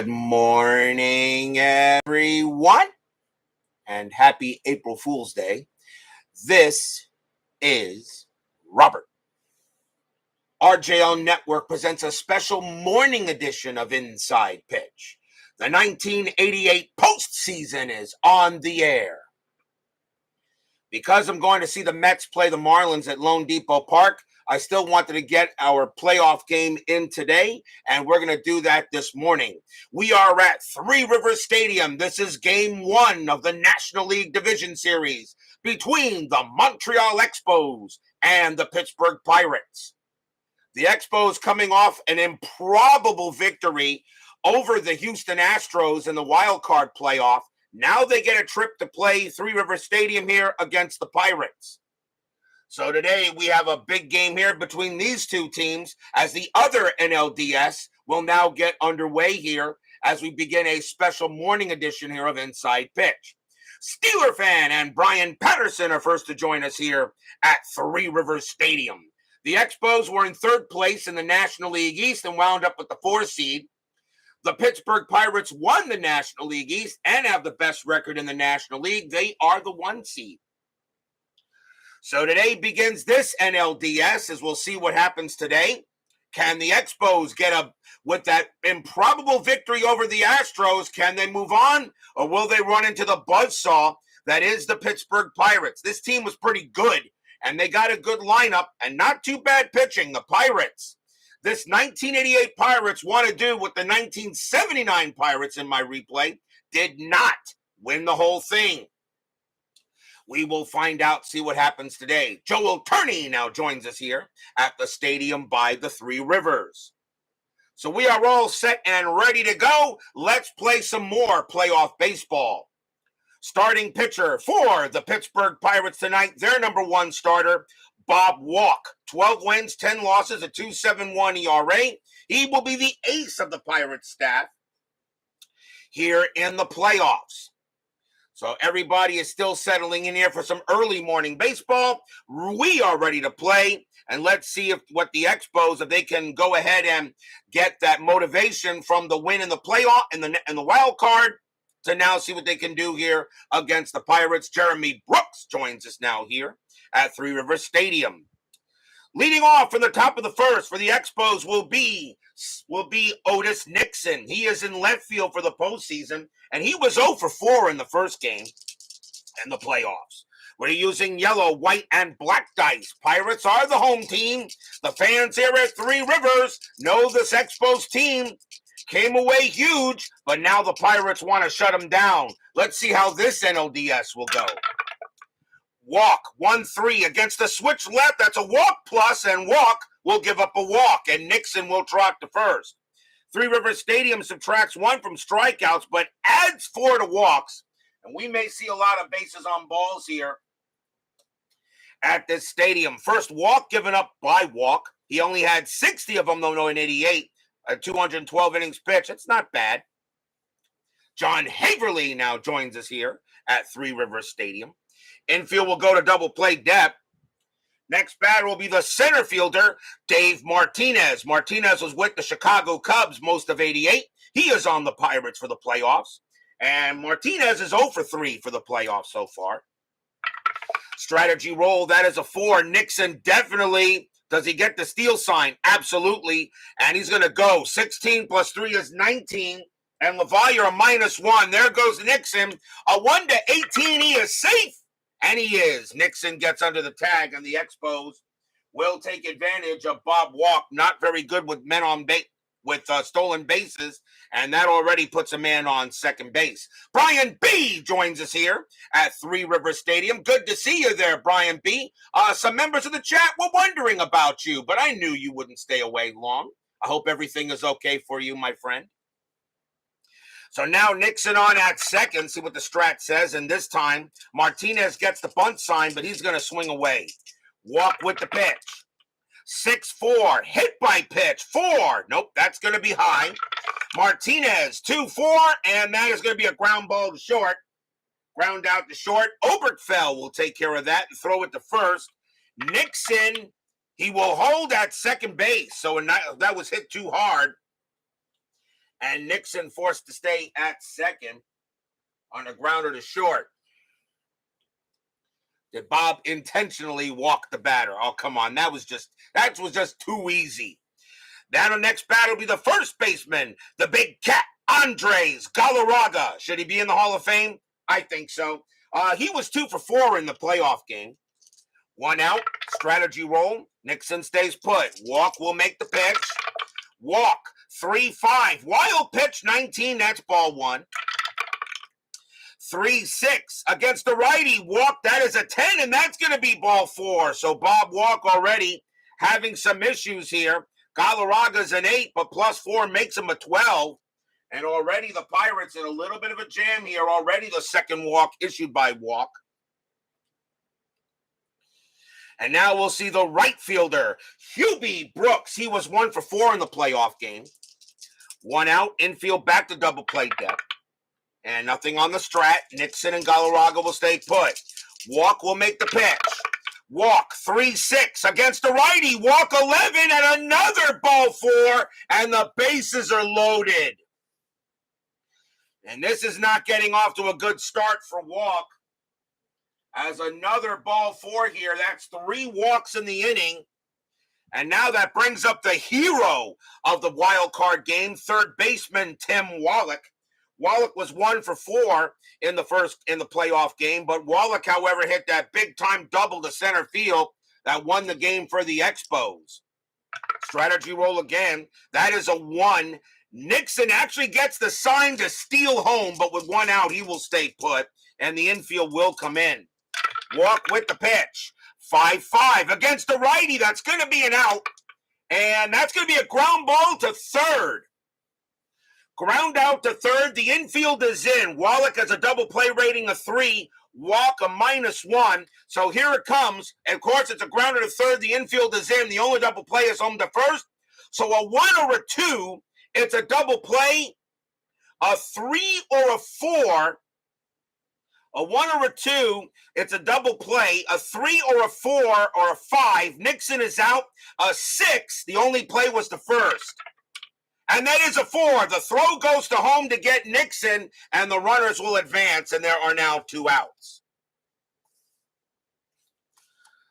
Good morning, everyone, and happy April Fool's Day. This is Robert. RJL Network presents a special morning edition of Inside Pitch. The 1988 postseason is on the air. Because I'm going to see the Mets play the Marlins at Lone Depot Park, I still wanted to get our playoff game in today, and we're going to do that this morning. We are at Three Rivers Stadium. This is Game 1 of the National League Division Series between the Montreal Expos and the Pittsburgh Pirates. The Expos coming off an improbable victory over the Houston Astros in the wild card playoff. Now they get a trip to play Three Rivers Stadium here against the Pirates. So today we have a big game here between these two teams as the other NLDS will now get underway here as we begin a special morning edition here of Inside Pitch. Steeler fan and Brian Patterson are first to join us here at Three Rivers Stadium. The Expos were in third place in the National League East and wound up with the 4 seed. The Pittsburgh Pirates won the National League East and have the best record in the National League. They are the 1 seed. So today begins this NLDS as we'll see what happens today. Can the Expos with that improbable victory over the Astros, can they move on? Or will they run into the buzzsaw that is the Pittsburgh Pirates? This team was pretty good, and they got a good lineup and not too bad pitching. The Pirates. This 1988 Pirates want to do what the 1979 Pirates in my replay did not win the whole thing. We will find out, see what happens today. Joel Turney now joins us here at the stadium by the Three Rivers. So we are all set and ready to go. Let's play some more playoff baseball. Starting pitcher for the Pittsburgh Pirates tonight, their number 1 starter, Bob Walk. 12 wins, 10 losses, a 2.71 ERA. He will be the ace of the Pirates staff here in the playoffs. So everybody is still settling in here for some early morning baseball. We are ready to play, and let's see what the Expos, if they can go ahead and get that motivation from the win in the playoff and the wild card to now see what they can do here against the Pirates. Jeremy Brooks joins us now here at Three Rivers Stadium. Leading off from the top of the first for the Expos will be Otis Nixon. He is in left field for the postseason, and he was 0 for 4 in the first game in the playoffs. We're using yellow, white, and black dice. Pirates are the home team. The fans here at Three Rivers know this Expos team came away huge, but now the Pirates want to shut them down. Let's see how this NLDS will go. Walk, 1-3 against the switch left. That's a walk plus, and Walk will give up a walk, and Nixon will trot to first. Three Rivers Stadium subtracts 1 from strikeouts, but adds 4 to walks, and we may see a lot of bases on balls here at this stadium. First walk given up by Walk. He only had 60 of them, though, in 88, 212 innings pitched. It's not bad. John Haverly now joins us here at Three Rivers Stadium. Infield will go to double play depth. Next batter will be the center fielder, Dave Martinez. Martinez was with the Chicago Cubs most of 88. He is on the Pirates for the playoffs. And Martinez is 0 for 3 for the playoffs so far. Strategy roll, that is a 4. Nixon definitely, does he get the steal sign? Absolutely. And he's going to go. 16 plus 3 is 19. And LaValliere a -1. There goes Nixon. A 1-18. He is safe. And he is. Nixon gets under the tag, and the Expos will take advantage of Bob Walk. Not very good with men on base, with stolen bases, and that already puts a man on second base. Brian B. joins us here at Three Rivers Stadium. Good to see you there, Brian B. Some members of the chat were wondering about you, but I knew you wouldn't stay away long. I hope everything is okay for you, my friend. So now Nixon on at second. See what the strat says. And this time, Martinez gets the bunt sign, but he's going to swing away. Walk with the pitch. 6-4. Hit by pitch. 4. Nope, that's going to be high. Martinez, 2-4. And that is going to be a ground ball to short. Ground out to short. Oberkfell will take care of that and throw it to first. Nixon, he will hold at second base. So that was hit too hard. And Nixon forced to stay at second on a grounder to short. Did Bob intentionally walk the batter? Oh, come on. That was just too easy. Now the next batter will be the first baseman, the big cat, Andres Galarraga. Should he be in the Hall of Fame? I think so. He was 2 for 4 in the playoff game. 1 out, strategy roll. Nixon stays put. Walk will make the pitch. Walk, 3-5. Wild pitch, 19. That's ball 1. 3-6 against the righty. Walk, that is a 10, and that's going to be ball 4. So Bob Walk already having some issues here. Galarraga's an 8, but +4 makes him a 12. And already the Pirates in a little bit of a jam here. Already the second walk issued by Walk. And now we'll see the right fielder, Hubie Brooks. He was 1 for 4 in the playoff game. 1 out, infield back to double play depth. And nothing on the strat. Nixon and Galarraga will stay put. Walk will make the pitch. Walk, 3-6 against the righty. Walk, 11, and another ball 4, and the bases are loaded. And this is not getting off to a good start for Walk. As another ball 4 here. That's 3 walks in the inning. And now that brings up the hero of the wild card game, third baseman Tim Wallach. Wallach was 1 for 4 in the playoff game, but Wallach, however, hit that big-time double to center field that won the game for the Expos. Strategy roll again. That is a 1. Nixon actually gets the sign to steal home, but with 1 out, he will stay put, and the infield will come in. Walk with the pitch. 5-5 against the righty. That's going to be an out, and that's going to be a ground ball to third. Ground out to third. The infield is in. Wallach has a double play rating of 3. Walk a -1. So here it comes. And of course, it's a grounder to third. The infield is in. The only double play is home to first. So a 1 or a 2, it's a double play. A 3 or a 4. A 1 or a 2, it's a double play. A 3 or a 4 or a 5. Nixon is out. A 6, the only play was the first. And that is a 4. The throw goes to home to get Nixon, and the runners will advance, and there are now 2 outs.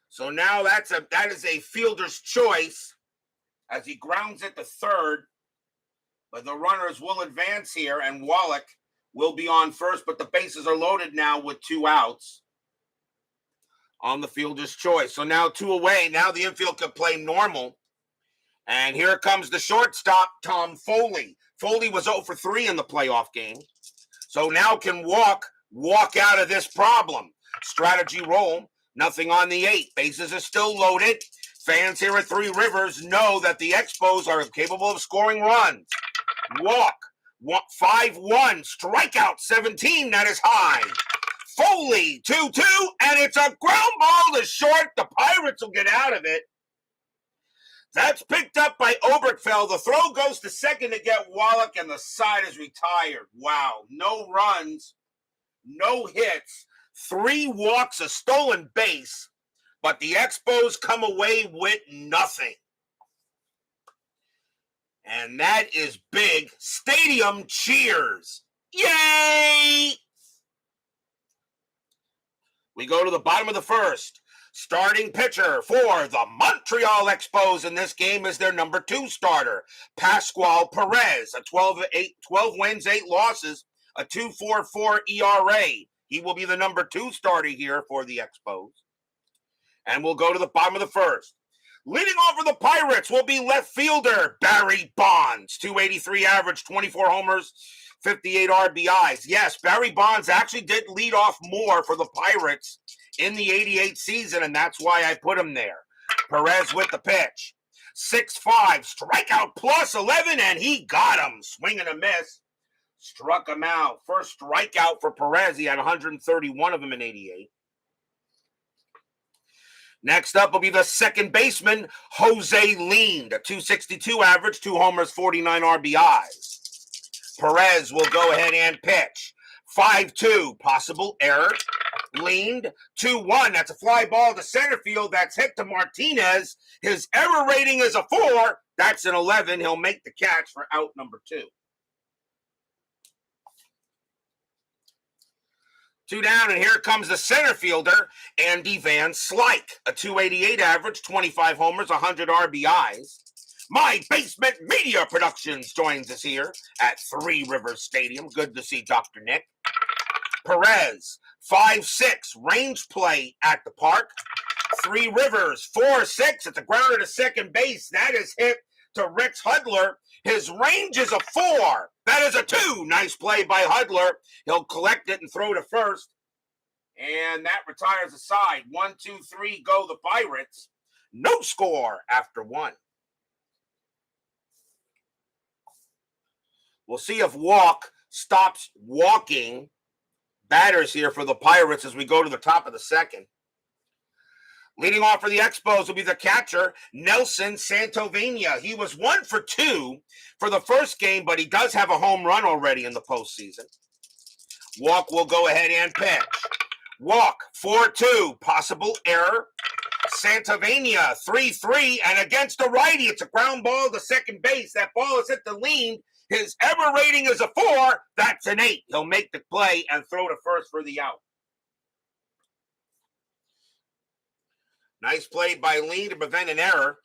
So now that is a fielder's choice as he grounds it to third. But the runners will advance here, and Wallach will be on first, but the bases are loaded now with 2 outs on the fielder's choice. So now 2 away. Now the infield can play normal. And here comes the shortstop, Tom Foley. Foley was 0 for 3 in the playoff game. So now can Walk out of this problem. Strategy roll, nothing on the 8. Bases are still loaded. Fans here at Three Rivers know that the Expos are capable of scoring runs. Walk, 5-1, strikeout 17, that is high. Foley, 2-2, and it's a ground ball to short. The Pirates will get out of it. That's picked up by Oberkfell. The throw goes to second to get Wallach, and the side is retired. Wow, no runs, no hits, 3 walks, a stolen base, but the Expos come away with nothing. And that is big. Stadium cheers. Yay! We go to the bottom of the first. Starting pitcher for the Montreal Expos in this game is their number 2 starter, Pascual Perez, a 12 wins, 8 losses, a 2.44 ERA. He will be the number 2 starter here for the Expos. And we'll go to the bottom of the first. Leading off for the Pirates will be left fielder Barry Bonds, 283 average, 24 homers, 58 RBIs. Yes, Barry Bonds actually did lead off more for the Pirates in the 88 season, and that's why I put him there. Perez with the pitch. 6-5, strikeout plus 11, and he got him. Swing and a miss. Struck him out. First strikeout for Perez. He had 131 of them in 88. Next up will be the second baseman, Jose Lind, a 262 average, 2 homers, 49 RBIs. Perez will go ahead and pitch. 5-2, possible error. Lind, 2-1. That's a fly ball to center field. That's hit to Martinez. His error rating is a 4. That's an 11. He'll make the catch for out number 2. 2 down, and here comes the center fielder, Andy Van Slyke. A 288 average, 25 homers, 100 RBIs. My Basement Media Productions joins us here at Three Rivers Stadium. Good to see Dr. Nick. Perez, 5'6", range play at the park. Three Rivers, 4-6. It's a grounder to second base. That is hit to Rex Hudler. His range is a 4. That is a 2. Nice play by Hudler. He'll collect it and throw to first. And that retires the side. 1, 2, 3, go the Pirates. No score after 1. We'll see if Walk stops walking batters here for the Pirates as we go to the top of the second. Leading off for the Expos will be the catcher, Nelson Santovania. He was 1 for 2 for the first game, but he does have a home run already in the postseason. Walk will go ahead and pitch. Walk, 4-2, possible error. Santovania, 3-3, and against the righty, it's a ground ball to second base. That ball is hit the lean. His ever rating is a 4. That's an 8. He'll make the play and throw to first for the out. Nice play by Lee to prevent an error.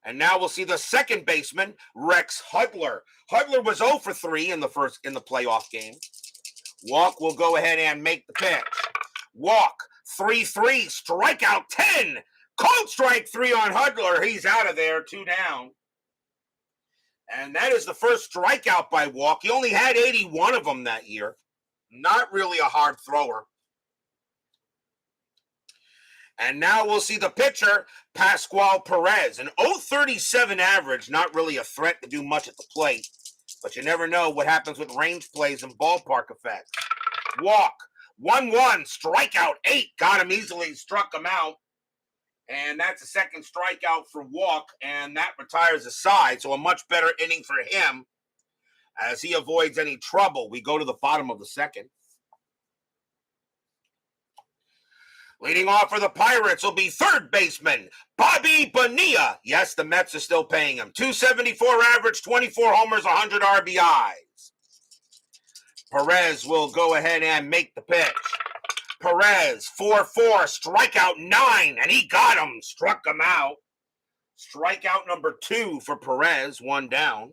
And now we'll see the second baseman, Rex Hudler. Hudler was 0 for 3 in the playoff game. Walk will go ahead and make the pitch. Walk, 3-3, strikeout 10. Cold strike 3 on Hudler. He's out of there, 2 down. And that is the first strikeout by Walk. He only had 81 of them that year. Not really a hard thrower. And now we'll see the pitcher, Pascual Perez. An 0.37 average, not really a threat to do much at the plate. But you never know what happens with range plays and ballpark effects. Walk, 1-1, strikeout 8. Got him easily, struck him out. And that's a second strikeout for Walk, and that retires the side. So a much better inning for him as he avoids any trouble. We go to the bottom of the second. Leading off for the Pirates will be third baseman, Bobby Bonilla. Yes, the Mets are still paying him. 274 average, 24 homers, 100 RBIs. Perez will go ahead and make the pitch. Perez, 4-4, strikeout 9, and he got him, struck him out. Strikeout number 2 for Perez, 1 down.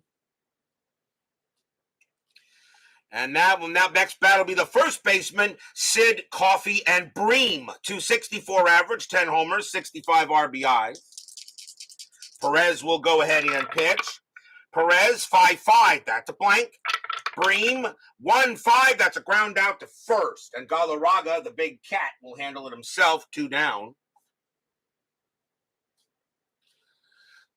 And now next battle will be the first baseman, Sid Coffey and Bream. 264 average, 10 homers, 65 RBIs. Perez will go ahead and pitch. Perez, 5-5, that's a blank. Bream, 1-5, that's a ground out to first. And Galarraga, the big cat, will handle it himself, 2 down.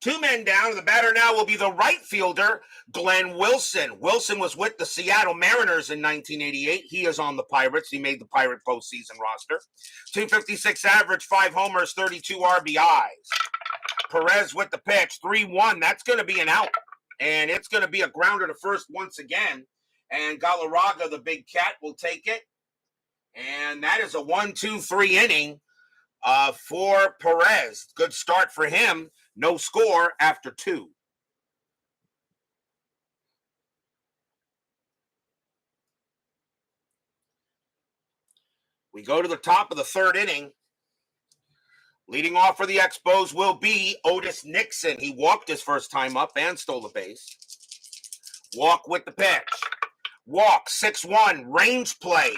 2 men down. The batter now will be the right fielder, Glenn Wilson. Wilson was with the Seattle Mariners in 1988. He is on the Pirates. He made the Pirate postseason roster. 256 average, 5 homers, 32 RBIs. Perez with the pitch, 3-1. That's going to be an out. And it's going to be a grounder to first once again. And Galarraga, the big cat, will take it. And that is a 1-2-3 inning for Perez. Good start for him. No score after 2. We go to the top of the third inning. Leading off for the Expos will be Otis Nixon. He walked his first time up and stole a base. Walk with the pitch. Walk, 6-1, range play.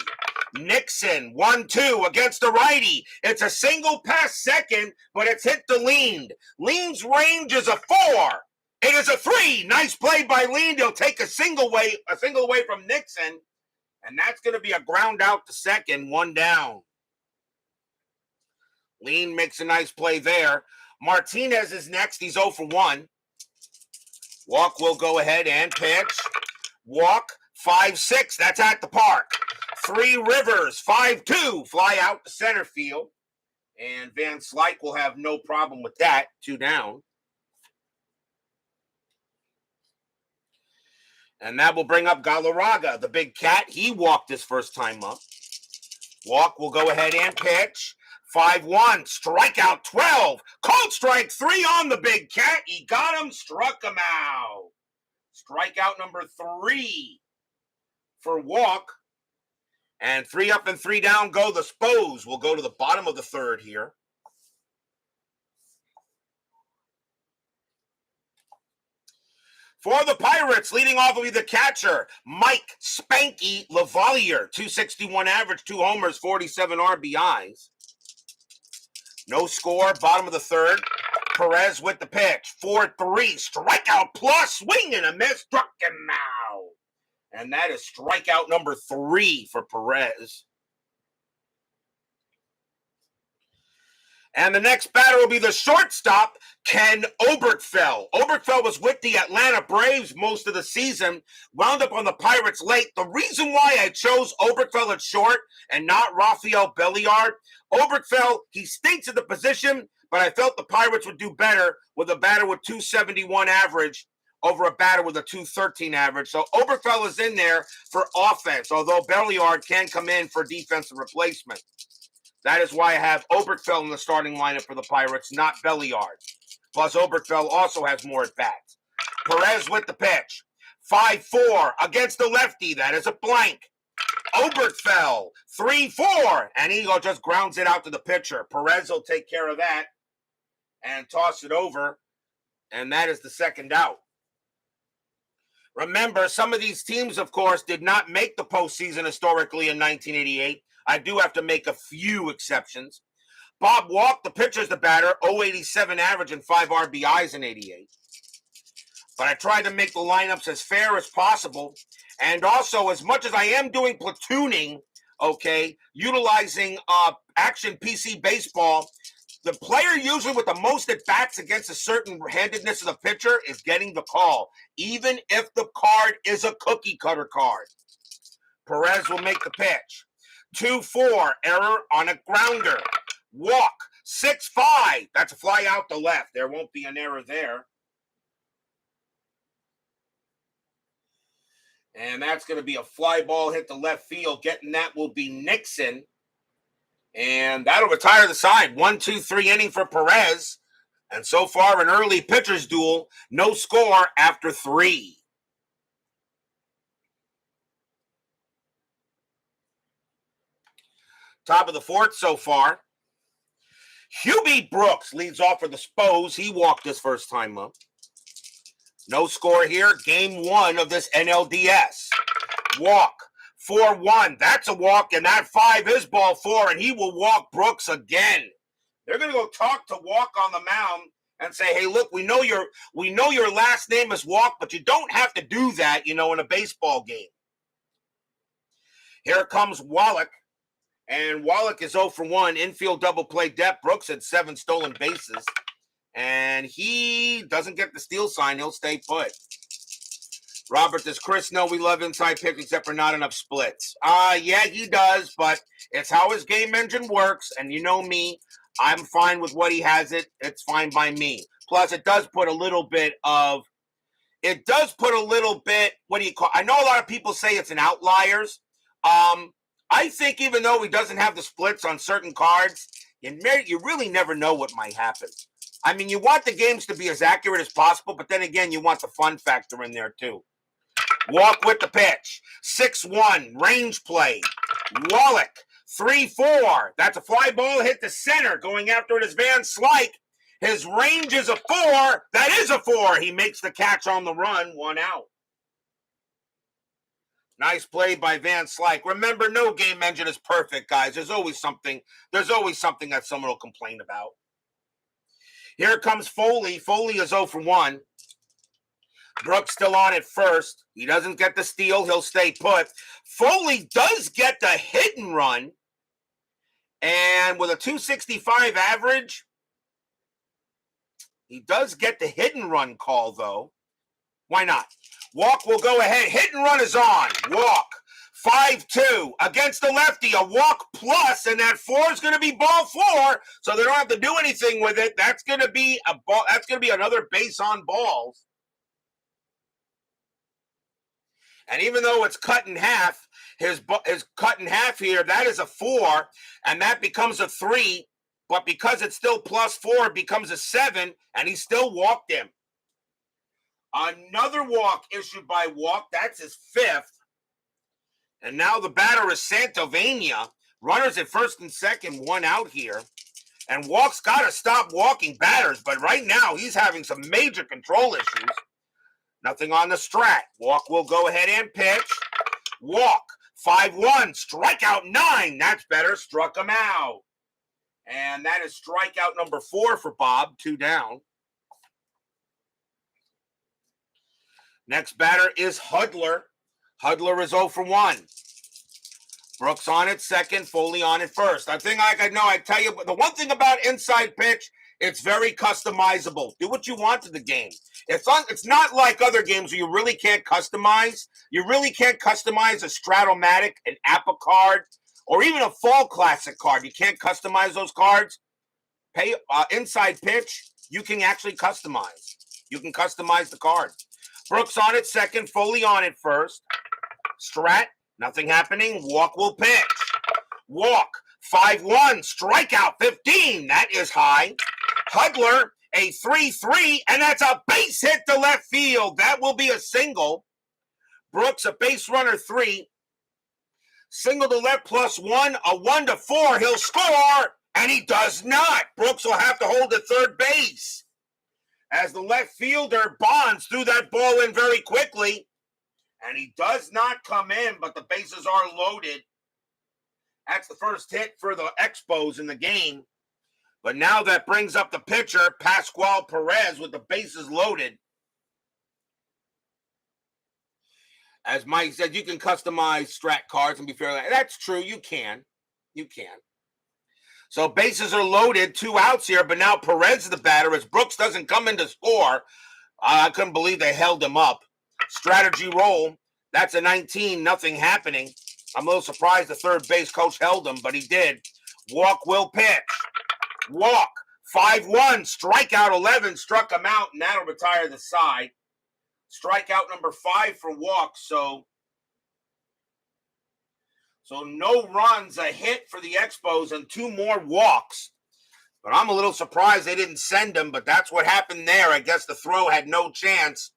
Nixon, 1-2 against the righty. It's a single past second, but it's hit the lean. Lean's range is a 4. It is a 3. Nice play by Lean. He'll take a single away from Nixon, and that's going to be a ground out to second, 1 down. Lean makes a nice play there. Martinez is next. He's 0 for 1. Walk will go ahead and pitch. Walk, 5-6. That's at the park. Three Rivers, 5-2, fly out to center field. And Van Slyke will have no problem with that, 2 down. And that will bring up Galarraga, the big cat. He walked his first time up. Walk will go ahead and pitch. 5-1, strikeout 12. Cold strike 3 on the big cat. He got him, struck him out. Strikeout number 3 for Walk. And 3 up and 3 down go the Expos. We'll go to the bottom of the third here. For the Pirates, leading off will be the catcher, Mike Spanky Lavalier. 261 average, 2 homers, 47 RBIs. No score, bottom of the third. Perez with the pitch. 4-3, strikeout plus, swing and a miss, struck him out. And that is strikeout number 3 for Perez. And the next batter will be the shortstop, Ken Oberkfell. Oberkfell was with the Atlanta Braves most of the season, wound up on the Pirates late. The reason why I chose Oberkfell at short and not Rafael Belliard, Oberkfell, he stinks at the position, but I felt the Pirates would do better with a batter with 271 average over a batter with a 213 average. So Oberkfell is in there for offense, although Belliard can come in for defensive replacement. That is why I have Oberkfell in the starting lineup for the Pirates, not Belliard. Plus, Oberkfell also has more at-bats. Perez with the pitch. 5-4 against the lefty. That is a blank. Oberkfell, 3-4. And he just grounds it out to the pitcher. Perez will take care of that and toss it over. And that is the second out. Remember, some of these teams, of course, did not make the postseason historically in 1988. I do have to make a few exceptions. Bob Walk, the pitcher's the batter, 087 average and 5 RBIs in 88. But I tried to make the lineups as fair as possible. And also, as much as I am doing platooning, okay, utilizing action PC baseball, the player usually with the most at-bats against a certain handedness of the pitcher is getting the call, even if the card is a cookie-cutter card. Perez will make the pitch. 2-4, error on a grounder. Walk, 6-5. That's a fly out the left. There won't be an error there. And that's going to be a fly ball hit the left field. Getting that will be Nixon. And that'll retire the side. 1-2-3 inning for Perez. And so far, an early pitcher's duel. No score after 3. Top of the fourth so far. Hubie Brooks leads off for the Expos. He walked his first time up. No score here. Game 1 of this NLDS. Walk. 4-1. That's a walk, and that 5 is ball 4, and he will walk Brooks again. They're going to go talk to Walk on the mound and say, hey, look, we know your last name is Walk, but you don't have to do that, in a baseball game. Here comes Wallach. And Wallach is 0 for 1. Infield double play depth. Brooks had 7 stolen bases. And he doesn't get the steal sign. He'll stay put. Robert, does Chris know we love inside picks except for not enough splits? Yeah, he does, but it's how his game engine works. And you know me, I'm fine with what he has it. It's fine by me. Plus, it does put a little bit, what do you call, I know a lot of people say it's an outliers. I think even though he doesn't have the splits on certain cards, you really never know what might happen. I mean, you want the games to be as accurate as possible, but then again, you want the fun factor in there too. Walk with the pitch. 6-1, range play. Wallach, 3-4. That's a fly ball hit to center. Going after it is Van Slyke. His range is a 4. That is a 4. He makes the catch on the run. 1 out. Nice play by Van Slyke. Remember, no game engine is perfect, guys. There's always something that someone will complain about. Here comes Foley. Foley is 0 for 1. Brooks still on at first. He doesn't get the steal. He'll stay put. Foley does get the hit and run. And with a 265 average, he does get the hit and run call, though. Why not? Walk will go ahead. Hit and run is on. Walk. 5-2 against the lefty. A walk plus, and that 4 is going to be ball 4, so they don't have to do anything with it. That's going to be a ball. That's going to be another base on balls. And even though it's cut in half, his cut in half here, that is a 4, and that becomes a 3. But because it's still plus 4, it becomes a 7, and he still walked him. Another walk issued by Walk. That's his 5th. And now the batter is Santovania. Runners at first and second, one out here. And Walk's got to stop walking batters, but right now he's having some major control issues. Nothing on the strat. Walk will go ahead and pitch. Walk, 5-1, strikeout 9. That's better, struck him out. And that is strikeout number 4 for Bob, 2 down. Next batter is Hudler. Hudler is 0 for 1. Brooks on at second, Foley on at first. I tell you, the one thing about inside pitch, it's very customizable. Do what you want to the game. It's not like other games where you really can't customize. You really can't customize a Stratomatic, an Apple card, or even a Fall Classic card. You can't customize those cards. Inside pitch, you can actually customize. You can customize the card. Brooks on at second, Foley on at first. Strat, nothing happening. Walk will pitch. Walk, 5-1, strikeout 15. That is high. Hudler, a 3-3, and that's a base hit to left field. That will be a single. Brooks, a base runner 3. Single to left +1, a 1-4. He'll score, and he does not. Brooks will have to hold at third base. As the left fielder, Bonds, threw that ball in very quickly. And he does not come in, but the bases are loaded. That's the first hit for the Expos in the game. But now that brings up the pitcher, Pascual Perez, with the bases loaded. As Mike said, you can customize strat cards and be fair. That's true. You can. You can. So bases are loaded, 2 outs here, but now Perez is the batter as Brooks doesn't come in to score. I couldn't believe they held him up. Strategy roll. That's a 19, nothing happening. I'm a little surprised the third base coach held him, but he did. Walk will pitch. Walk, 5-1, strikeout 11, struck him out, and that'll retire the side. Strikeout number 5 for Walk, so no runs, a hit for the Expos, and 2 more walks. But I'm a little surprised they didn't send him, but that's what happened there. I guess the throw had no chance.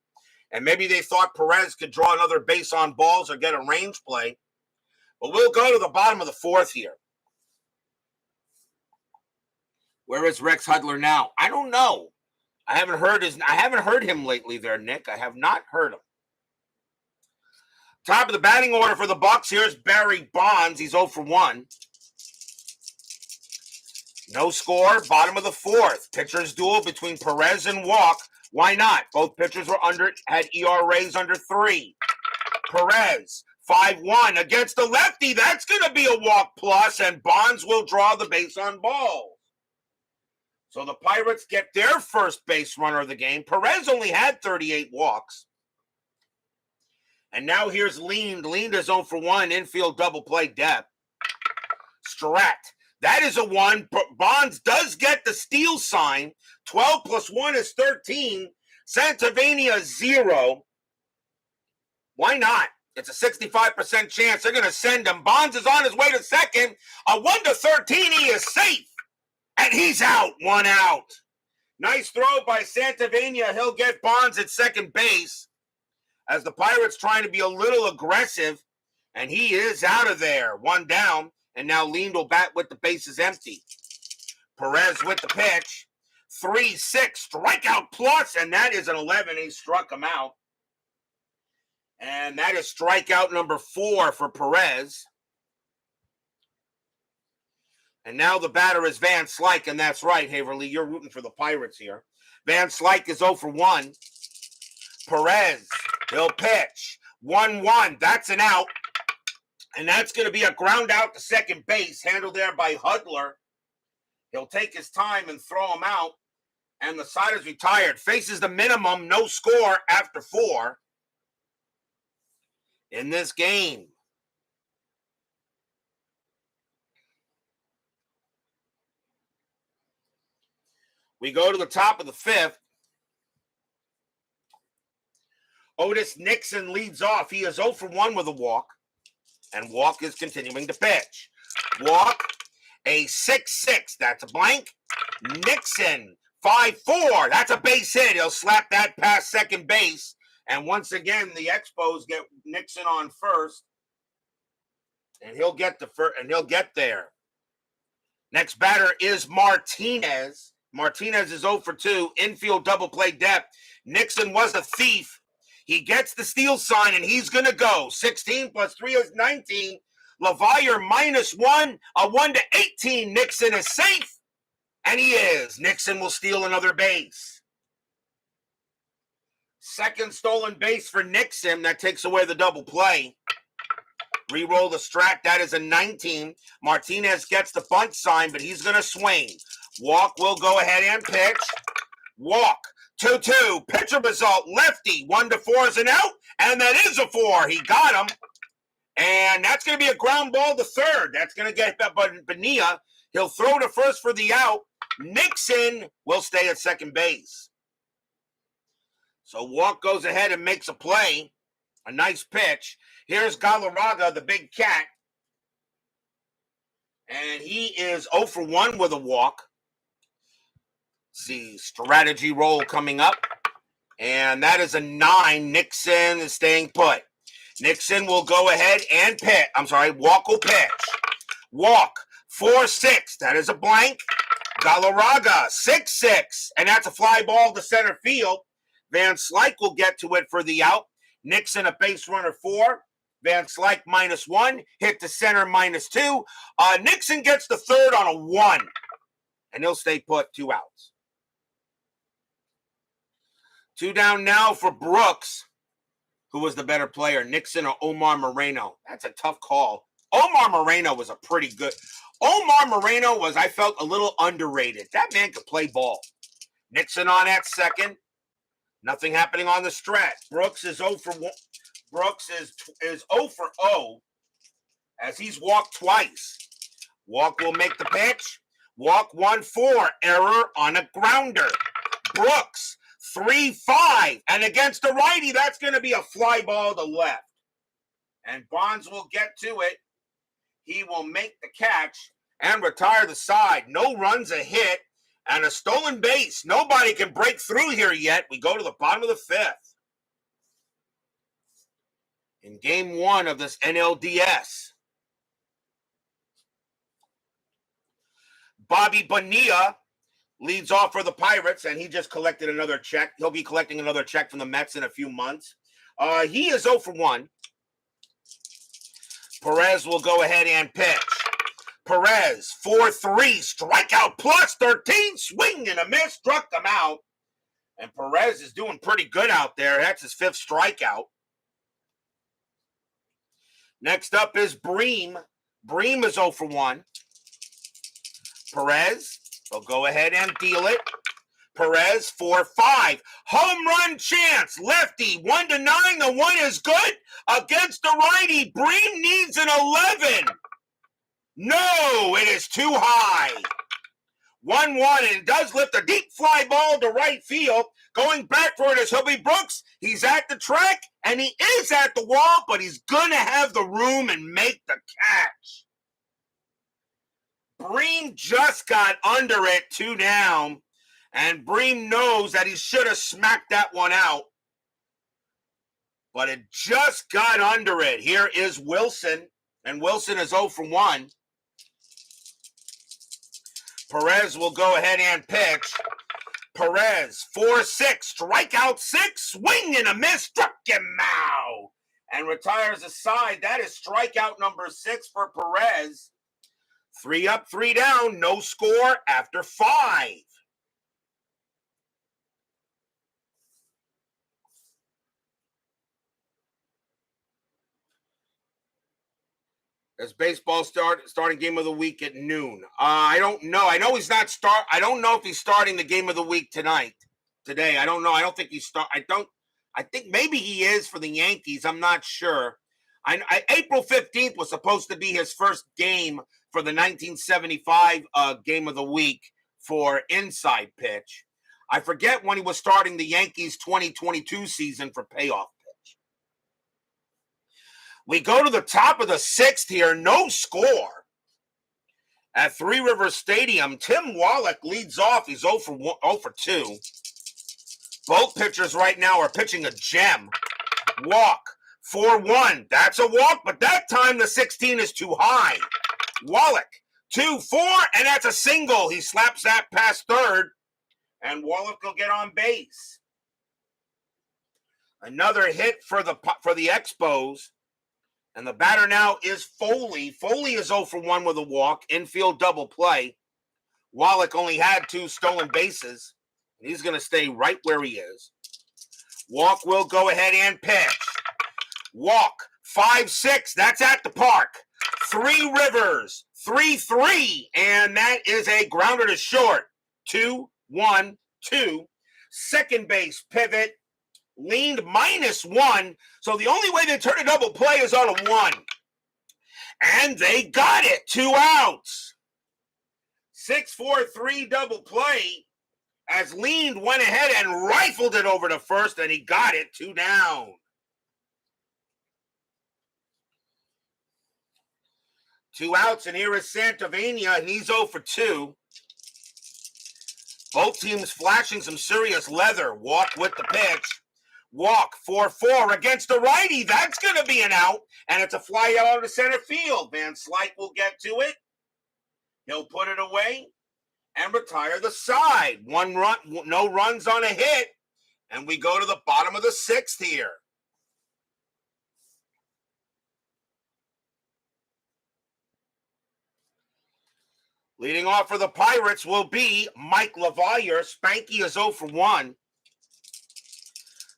And maybe they thought Perez could draw another base on balls or get a range play. But we'll go to the bottom of the 4th here. Where is Rex Hudler now? I don't know. I haven't heard him lately there, Nick. I have not heard him. Top of the batting order for the Bucks. Here's Barry Bonds. He's 0 for 1. No score. Bottom of the 4th. Pitchers duel between Perez and Walk. Why not? Both pitchers had ERAs under 3. Perez, 5-1 against the lefty. That's going to be a walk plus, and Bonds will draw the base on balls. So the Pirates get their first base runner of the game. Perez only had 38 walks. And now here's Lean. Lean is 0 for 1, infield double play depth. Strat. That is a 1. Bonds does get the steal sign. 12 plus 1 is 13. Santovania 0. Why not? It's a 65% chance they're going to send him. Bonds is on his way to second. A 1-13, he is safe. And he's out. 1 out. Nice throw by Santovania. He'll get Bonds at second base as the Pirates trying to be a little aggressive. And he is out of there. 1 down. And now Lean will bat with the bases empty. Perez with the pitch. 3-6, strikeout plus, and that is an 11. He struck him out. And that is strikeout number 4 for Perez. And now the batter is Van Slyke, and that's right, Haverly, you're rooting for the Pirates here. Van Slyke is 0 for 1. Perez, he'll pitch. 1-1, that's an out. And that's going to be a ground out to second base, handled there by Hudler. He'll take his time and throw him out. And the side is retired. Faces the minimum, no score after 4 in this game. We go to the top of the 5th. Otis Nixon leads off. He is 0 for 1 with a walk. And Walk is continuing to pitch. Walk, a 6-6. That's a blank. Nixon, 5-4. That's a base hit. He'll slap that past second base. And once again, the Expos get Nixon on first. And he'll get the first, and he'll get there. Next batter is Martinez. Martinez is 0 for 2. Infield double play depth. Nixon was a thief. He gets the steal sign, and he's going to go. 16 plus 3 is 19. LaValliere -1. A 1-18. Nixon is safe. And he is. Nixon will steal another base. Second stolen base for Nixon. That takes away the double play. Reroll the strat. That is a 19. Martinez gets the bunt sign, but he's going to swing. Walk will go ahead and pitch. Walk. 2-2. Pitcher result. Lefty. 1-4 is an out. And that is a 4. He got him. And that's going to be a ground ball to third. That's going to get Bonilla. He'll throw to first for the out. Nixon will stay at second base. So Walk goes ahead and makes a play. A nice pitch. Here's Galarraga, the big cat. And he is 0 for 1 with a walk. See, strategy roll coming up. And that is a 9. Nixon is staying put. Nixon will go ahead and pitch. Walk will pitch. Walk, 4-6. That is a blank. Galarraga, 6-6. And that's a fly ball to center field. Van Slyke will get to it for the out. Nixon, a base runner 4. Van Slyke -1. Hit to center -2. Nixon gets the third on a 1. And he'll stay put, 2 outs. 2 down now for Brooks. Who was the better player, Nixon or Omar Moreno? That's a tough call. Omar Moreno was a pretty good. Omar Moreno was, I felt, a little underrated. That man could play ball. Nixon on at second. Nothing happening on the stretch. Brooks is 0 for 1. Brooks is 0 for 0 as he's walked twice. Walk will make the pitch. Walk 1-4. Error on a grounder. Brooks 3-5. And against the righty, that's going to be a fly ball to left. And Bonds will get to it. He will make the catch and retire the side. No runs, a hit, and a stolen base. Nobody can break through here yet. We go to the bottom of the 5th. In game 1 of this NLDS. Bobby Bonilla leads off for the Pirates, and he just collected another check. He'll be collecting another check from the Mets in a few months. He is 0 for 1. Perez will go ahead and pitch. Perez, 4-3, strikeout plus 13, swing and a miss, struck him out. And Perez is doing pretty good out there. That's his 5th strikeout. Next up is Bream. Bream is 0 for 1. Perez will go ahead and deal it. Perez, 4-5. Home run chance. Lefty, 1-9. The 1 is good. Against the righty, Bream needs an 11. No, it is too high. 1-1, and does lift a deep fly ball to right field. Going back for it is Hubby Brooks. He's at the track, and he is at the wall, but he's going to have the room and make the catch. Bream just got under it, 2 down, and Bream knows that he should have smacked that one out. But it just got under it. Here is Wilson, and Wilson is 0 for 1. Perez will go ahead and pitch. Perez, 4-6, strikeout 6, swing and a miss, struck him out, and retires a side. That is strikeout number 6 for Perez. 3 up, 3 down, no score after 5. As baseball starting game of the week at noon. I don't know. I know he's not start. I don't know if he's starting the game of the week today. I don't know. I don't think he's start. I think maybe he is for the Yankees. I'm not sure. April 15th was supposed to be his first game for the 1975 game of the week for inside pitch. I forget when he was starting the Yankees 2022 season for payoff. We go to the top of the 6th here, no score. At Three Rivers Stadium, Tim Wallach leads off. He's 0 for 2. Both pitchers right now are pitching a gem. Walk, 4-1. That's a walk, but that time the 16 is too high. Wallach, 2-4, and that's a single. He slaps that past third, and Wallach will get on base. Another hit for the Expos, and the batter now is Foley. Foley is 0 for 1 with a walk, infield double play. Wallach only had 2 stolen bases. He's going to stay right where he is. Walk will go ahead and pitch. Walk, 5-6, that's at the park. 3 Rivers, 3-3, and that is a grounder to short. 2-1-2. Second base pivot, leaned -1, so the only way they turn a double play is on a 1. And they got it, 2 outs. 6-4-3 double play as Leaned went ahead and rifled it over to first, and he got it, 2 down. 2 outs, and here is Santavania, and he's 0 for 2. Both teams flashing some serious leather. Walk with the pitch. Walk, 4-4 against the righty. That's going to be an out, and it's a fly out to center field. Van Slyke will get to it. He'll put it away and retire the side. 1 run, no runs on a hit, and we go to the bottom of the 6th here. Leading off for the Pirates will be Mike LaValliere. Spanky is 0 for 1.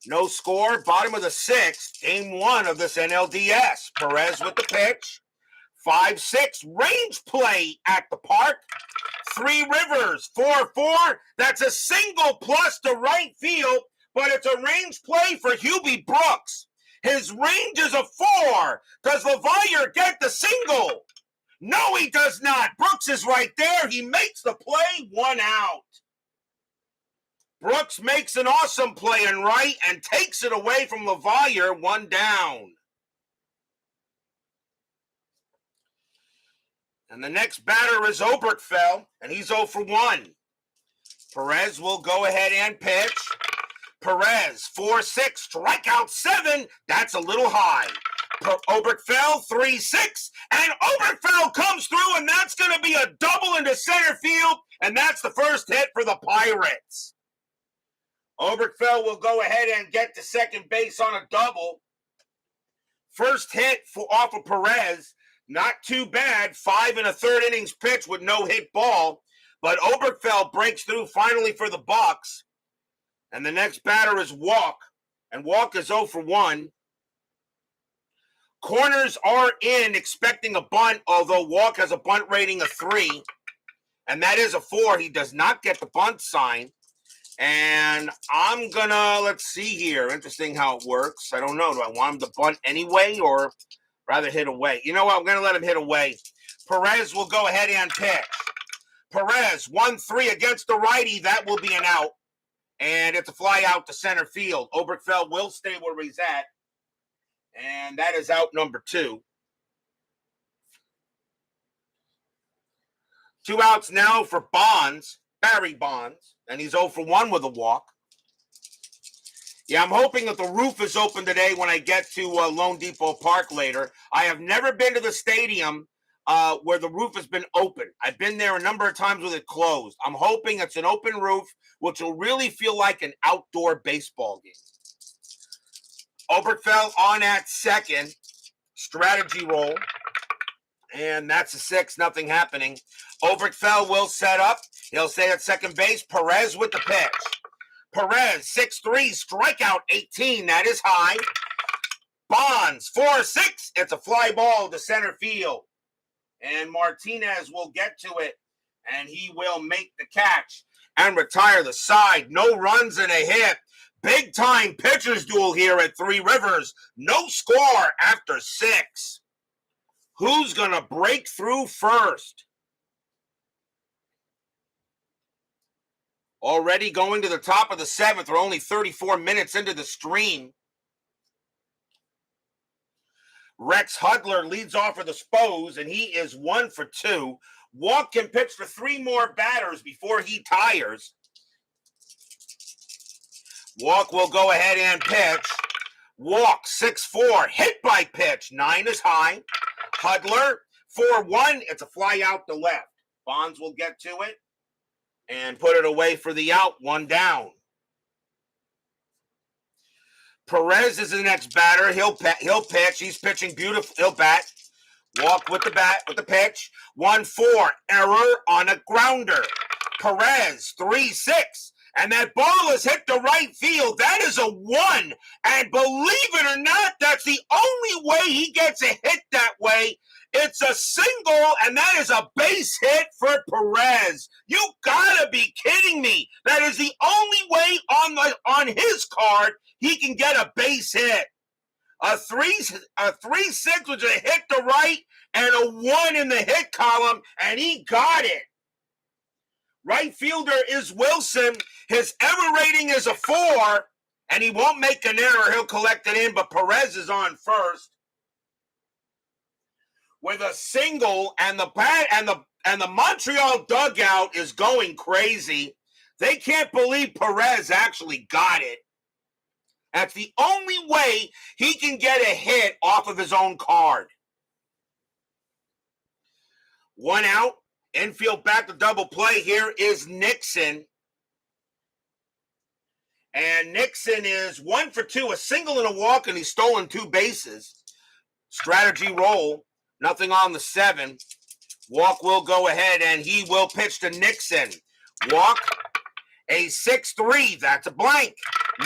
No score, bottom of the 6th, game 1 of this NLDS. Perez with the pitch. 5-6, range play at the park. 3 Rivers, 4-4. That's a single plus to right field, but it's a range play for Hubie Brooks. His range is a 4. Does LaValliere get the single? No, he does not. Brooks is right there. He makes the play, 1 out. Brooks makes an awesome play in right and takes it away from LaValliere, 1 down. And the next batter is Oberkfell, and he's 0 for 1. Perez will go ahead and pitch. Perez, 4-6, strikeout 7. That's a little high. Oberkfell, 3-6, and Oberkfell comes through, and that's going to be a double into center field, and that's the first hit for the Pirates. Oberkfell will go ahead and get to second base on a double. First hit off of Perez, not too bad. 5 1/3 innings pitch with no hit ball, but Oberkfell breaks through finally for the Bucks, and the next batter is Walk, and Walk is 0 for 1. Corners are in, expecting a bunt, although Walk has a bunt rating of 3, and that is a 4. He does not get the bunt sign. And I'm gonna, let's see here. Interesting how it works. I don't know. Do I want him to bunt anyway or rather hit away? You know what? I'm gonna let him hit away. Perez will go ahead and pitch. Perez, 1-3 against the righty. That will be an out. And it's a fly out to center field. Oberkfell will stay where he's at. And that is out number 2. 2 outs now for Bonds, Barry Bonds, and he's 0 for 1 with a walk. Yeah, I'm hoping that the roof is open today when I get to Lone Depot Park later. I have never been to the stadium where the roof has been open. I've been there a number of times with it closed. I'm hoping it's an open roof, which will really feel like an outdoor baseball game. Oberkfell on at second. Strategy roll. And that's a 6, nothing happening. Oberkfell will set up. He'll stay at second base. Perez with the pitch. Perez, 6-3, strikeout 18. That is high. Bonds, 4-6. It's a fly ball to center field. And Martinez will get to it. And he will make the catch and retire the side. No runs and a hit. Big time pitchers duel here at 3 Rivers. No score after 6. Who's going to break through first? Already going to the top of the 7th. We're only 34 minutes into the stream. Rex Hudler leads off for the Expos, and he is 1 for 2. Walk can pitch for 3 more batters before he tires. Walk will go ahead and pitch. Walk, 6-4. Hit by pitch, 9 is high. Hudler, 4-1. It's a fly out to left. Bonds will get to it and put it away for the out, 1 down. Perez is the next batter. He'll pitch. He's pitching beautiful. He'll bat. Walk with the bat, with the pitch. 1-4. Error on a grounder. Perez, 3-6. And that ball is hit the right field. That is a 1. And believe it or not, that's the only way he gets a hit that way. It's a single, and that is a base hit for Perez. You gotta be kidding me. That is the only way on his card he can get a base hit. A 3-6 was a hit to right and a 1 in the hit column, and he got it. Right fielder is Wilson. His error rating is a 4, and he won't make an error. He'll collect it in, but Perez is on first with a single, and the Montreal dugout is going crazy. They can't believe Perez actually got it. That's the only way he can get a hit off of his own card. 1 out. Infield back to double play. Here is Nixon. And Nixon is 1 for 2, a single and a walk, and he's stolen 2 bases. Strategy roll. Nothing on the 7. Walk will go ahead, and he will pitch to Nixon. Walk. A 6-3. That's a blank.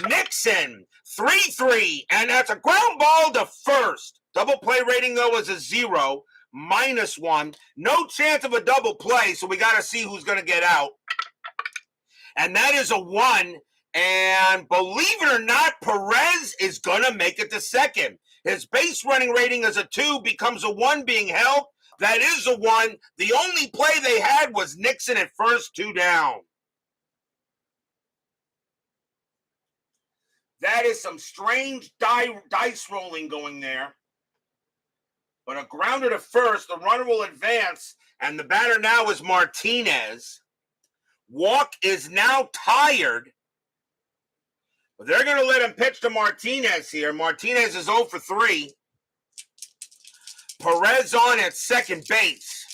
Nixon. 3-3. And that's a ground ball to first. Double play rating, though, is a 0. -1. No chance of a double play, so we got to see who's going to get out. And that is a 1. And believe it or not, Perez is going to make it to second. His base running rating is a 2, becomes a 1 being held. That is a 1. The only play they had was Nixon at first, 2 down. That is some strange dice rolling going there. But a grounder to first, the runner will advance, and the batter now is Martinez. Walk is now tired. But they're going to let him pitch to Martinez here. Martinez is 0 for 3. Perez on at second base.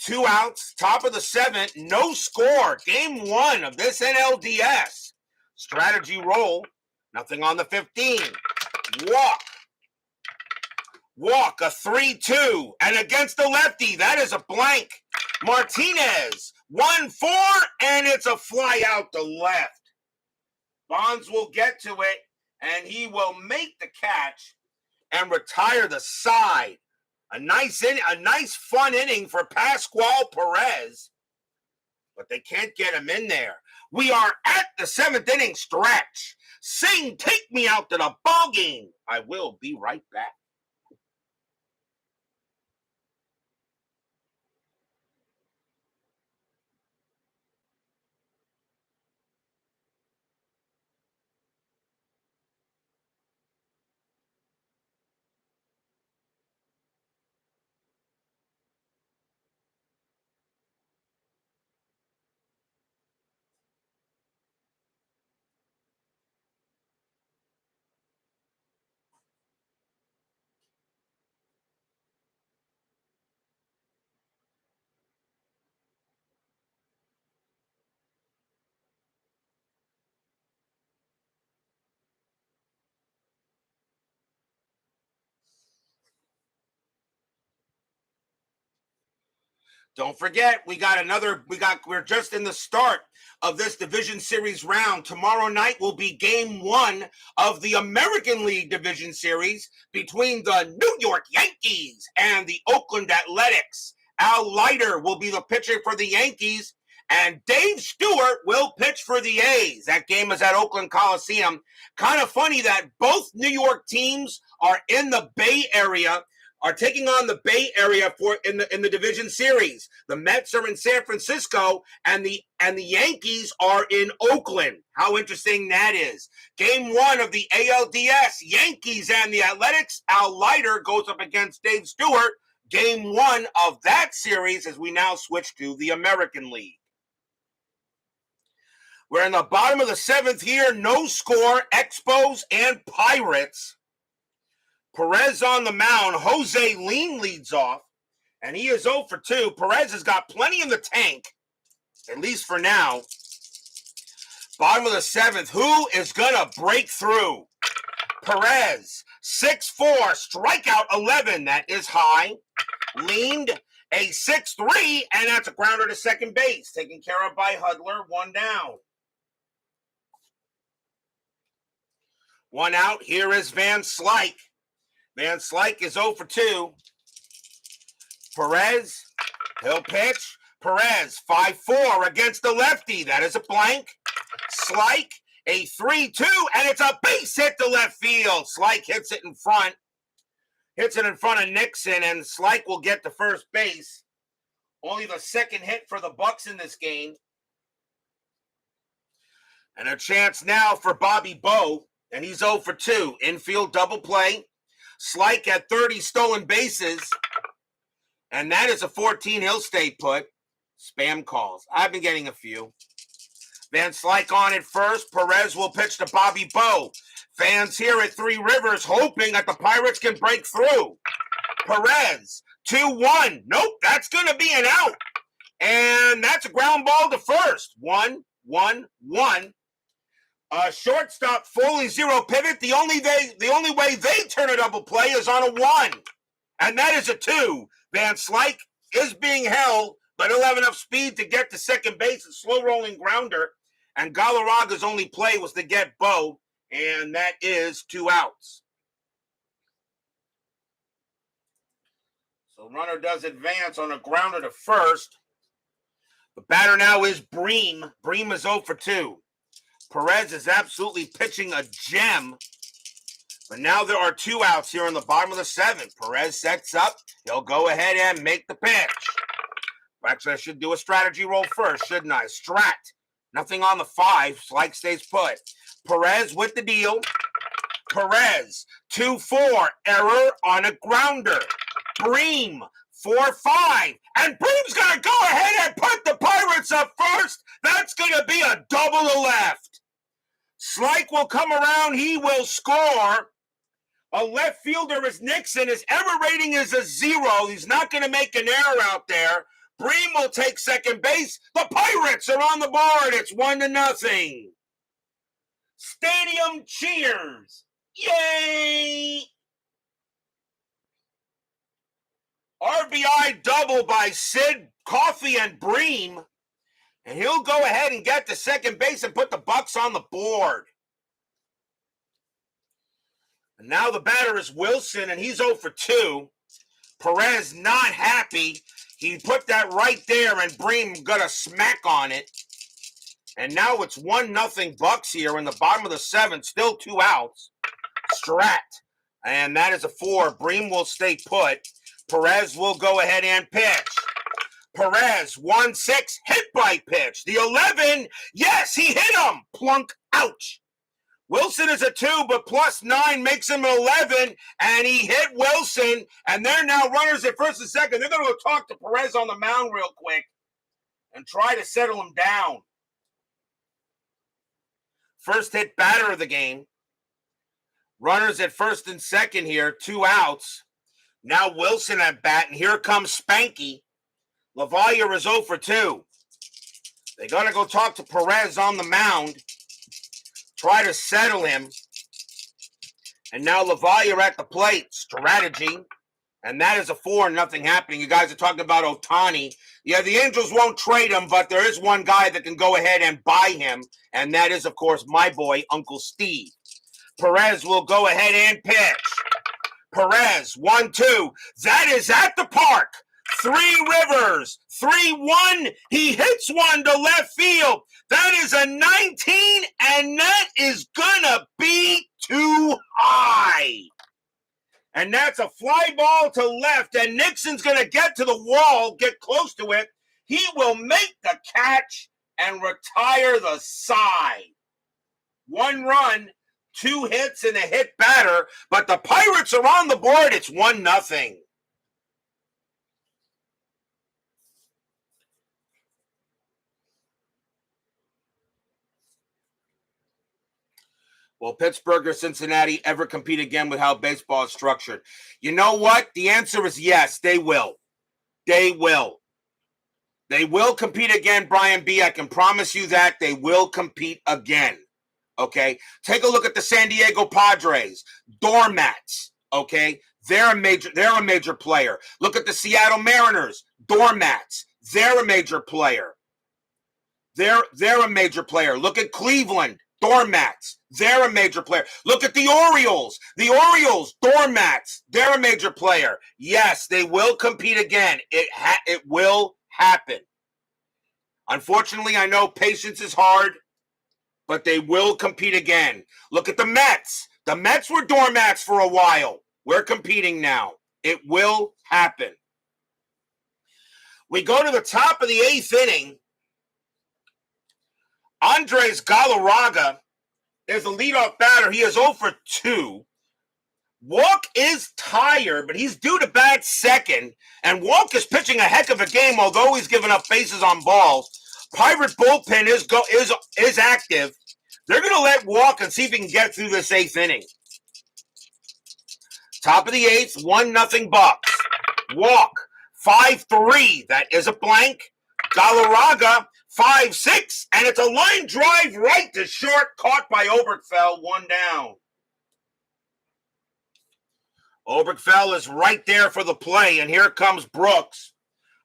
2 outs, top of the 7th, no score. Game 1 of this NLDS. Strategy roll, nothing on the 15. Walk. Walk, a 3-2. And against the lefty, that is a blank. Martinez, 1-4, and it's a fly out to left. Bonds will get to it, and he will make the catch and retire the side. A nice fun inning for Pascual Perez, but they can't get him in there. We are at the 7th inning stretch. Sing, take me out to the ball game. I will be right back. Don't forget, we're just in the start of this Division Series round. Tomorrow night will be game 1 of the American League Division Series between the New York Yankees and the Oakland Athletics. Al Leiter will be the pitcher for the Yankees, and Dave Stewart will pitch for the A's. That game is at Oakland Coliseum. Kind of funny that both New York teams are in the Bay Area, are taking on the Bay Area in the division series. The Mets are in San Francisco, and the Yankees are in Oakland. How interesting that is. Game 1 of the ALDS, Yankees and the Athletics. Al Leiter goes up against Dave Stewart. Game 1 of that series as we now switch to the American League. We're in the bottom of the 7th here. No score. Expos and Pirates. Perez on the mound. Jose Lean leads off. And he is 0 for 2. Perez has got plenty in the tank, at least for now. Bottom of the 7th. Who is going to break through? Perez, 6-4, strikeout 11. That is high. Leaned a 6-3, and that's a grounder to second base. Taken care of by Hudler. 1 down. 1 out. Here is Van Slyke. Van Slyke is 0 for 2. Perez, he'll pitch. Perez, 5-4 against the lefty. That is a blank. Slyke, a 3-2, and it's a base hit to left field. Slyke hits it in front. Hits it in front of Nixon, and Slyke will get to first base. Only the second hit for the Bucks in this game. And a chance now for Bobby Bowe, and he's 0 for 2. Infield double play. Slyke at 30 stolen bases. And that is a 14. He'll stay put. Spam calls. I've been getting a few. Van Slyke on it first. Perez will pitch to Bobby Bowe. Fans here at Three Rivers hoping that the Pirates can break through. Perez, 2-1. Nope, that's going to be an out. And that's a ground ball to first. 1-1-1. Shortstop Foley, 0 pivot. The only way they turn a double play is on a 1. And that is a 2. Van Slyke is being held, but he'll have enough speed to get to second base. A slow rolling grounder. And Galarraga's only play was to get Bowe. And that is 2 outs. So runner does advance on a grounder to first. The batter now is Bream. Bream is 0 for 2. Perez is absolutely pitching a gem. But now there are 2 outs here in the bottom of the 7th. Perez sets up. He'll go ahead and make the pitch. Actually, I should do a strategy roll first, shouldn't I? Strat. Nothing on the 5. Slyke stays put. Perez with the deal. Perez, 2-4. Error on a grounder. Bream, 4-5. And Bream's going to go ahead and put the Pirates up first. That's going to be a double to left. Slyke will come around. He will score. A left fielder is Nixon. His error rating is a 0. He's not going to make an error out there. Bream will take second base. The Pirates are on the board. It's 1-0. Stadium cheers. Yay! RBI double by Sid, Coffey, and Bream. And he'll go ahead and get to second base and put the Bucks on the board. And now the batter is Wilson, and he's 0 for 2. Perez not happy. He put that right there, and Bream got a smack on it. And now it's 1-0 Bucks here in the bottom of the 7th. Still 2 outs. Strat. And that is a 4. Bream will stay put. Perez will go ahead and pitch. Perez, 1-6, hit by pitch. The 11, yes, he hit him. Plunk, ouch. Wilson is a 2, but +9 makes him an 11, and he hit Wilson, and they're now runners at first and second. They're going to go talk to Perez on the mound real quick and try to settle him down. First hit batter of the game. Runners at first and second here, 2 outs. Now Wilson at bat, and here comes Spanky. LaValliere is 0 for 2. They got to go talk to Perez on the mound. Try to settle him. And now LaValliere at the plate. Strategy. And that is a 4, nothing happening. You guys are talking about Ohtani. Yeah, the Angels won't trade him, but there is one guy that can go ahead and buy him. And that is, of course, my boy, Uncle Steve. Perez will go ahead and pitch. Perez, 1-2. That is at the park. Three Rivers, 3-1. He hits one to left field. That is a 19, and that is gonna be too high. And that's a fly ball to left, and Nixon's gonna get to the wall, get close to it. He will make the catch and retire the side. 1 run, 2 hits, and a hit batter, but the Pirates are on the board. It's 1-0. Will Pittsburgh or Cincinnati ever compete again with how baseball is structured? You know what? The answer is yes, they will. They will. They will compete again, Brian B. I can promise you that they will compete again. Okay? Take a look at the San Diego Padres. Doormats. Okay? They're a major player. Look at the Seattle Mariners. Doormats. They're a major player. They're a major player. Look at Cleveland. Doormats. They're a major player. Look at the Orioles. The Orioles, doormats. They're a major player. Yes, they will compete again. It will happen. Unfortunately, I know patience is hard, but they will compete again. Look at the Mets. The Mets were doormats for a while. We're competing now. It will happen. We go to the top of the 8th inning. Andres Galarraga is the leadoff batter. He is 0 for 2. Walk is tired, but he's due to bat second. And Walk is pitching a heck of a game, although he's giving up bases on balls. Pirate bullpen is active. They're going to let Walk and see if he can get through this 8th inning. Top of the 8th, 1-0 Bucks. Walk, 5-3. That is a blank. Galarraga, 5-6. And it's a line drive right to short, caught by Oberkfell, 1 down. Oberkfell is right there for the play, and here comes Brooks.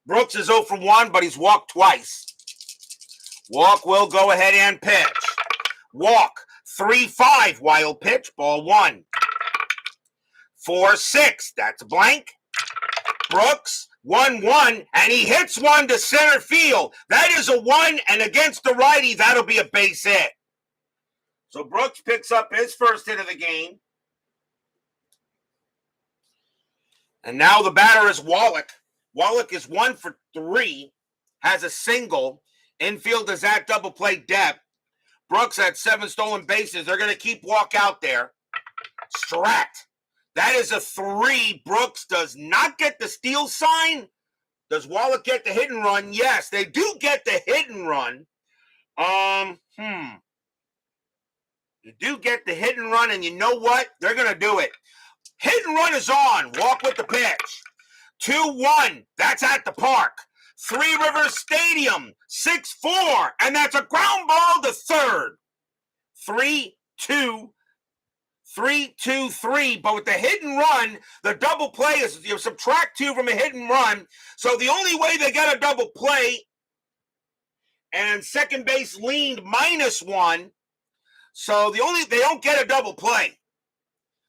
Brooks is 0 for 1, but he's walked twice. Walk will go ahead and pitch. Walk, 3-5, wild pitch, ball 1. 4-6, that's a blank. Brooks, 1-1, and he hits one to center field. That is a 1, and against the righty, that'll be a base hit. So Brooks picks up his first hit of the game. And now the batter is Wallach. Wallach is 1 for 3, has a single. Infield is at double play depth. Brooks had 7 stolen bases. They're going to keep Walk out there. Strat. That is a 3. Brooks does not get the steal sign. Does Wallach get the hit and run? Yes, they do get the hit and run. You do get the hit and run, and you know what? They're going to do it. Hit and run is on. Walk with the pitch. 2-1. That's at the park. Three Rivers Stadium. 6-4. And that's a ground ball to third. 3-2. 3-2-3. But with the hit and run, the double play is you subtract 2 from a hit and run. So the only way they got a double play, and second base leaned -1. So they don't get a double play.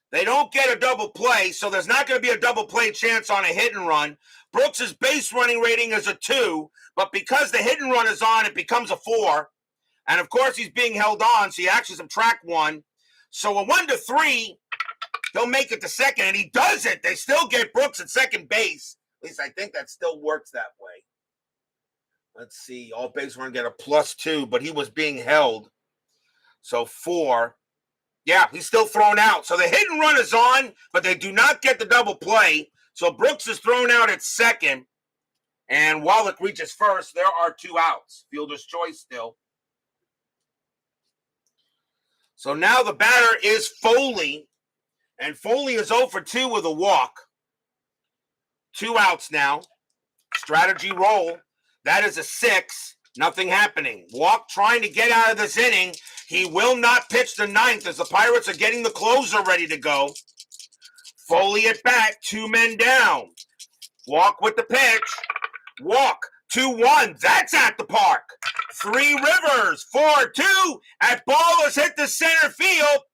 They don't get a double play, so there's not going to be a double play chance on a hit and run. Brooks' base running rating is a 2, but because the hit and run is on, it becomes a 4. And of course, he's being held on, so you actually subtract 1. So a 1-3, he'll make it to second, and he does it. They still get Brooks at second base. At least I think that still works that way. Let's see. All base run get a +2, but he was being held. So 4. Yeah, he's still thrown out. So the hit and run is on, but they do not get the double play. So Brooks is thrown out at second, and Wallach reaches first. There are 2 outs. Fielder's choice still. So now the batter is Foley, and Foley is 0 for 2 with a walk. 2 outs now. Strategy roll. That is a 6. Nothing happening. Walk trying to get out of this inning. He will not pitch the 9th as the Pirates are getting the closer ready to go. Foley at bat, 2 men down. Walk with the pitch. Walk, 2-1. That's at the park. Three Rivers, 4-2. That ball is hit the center field.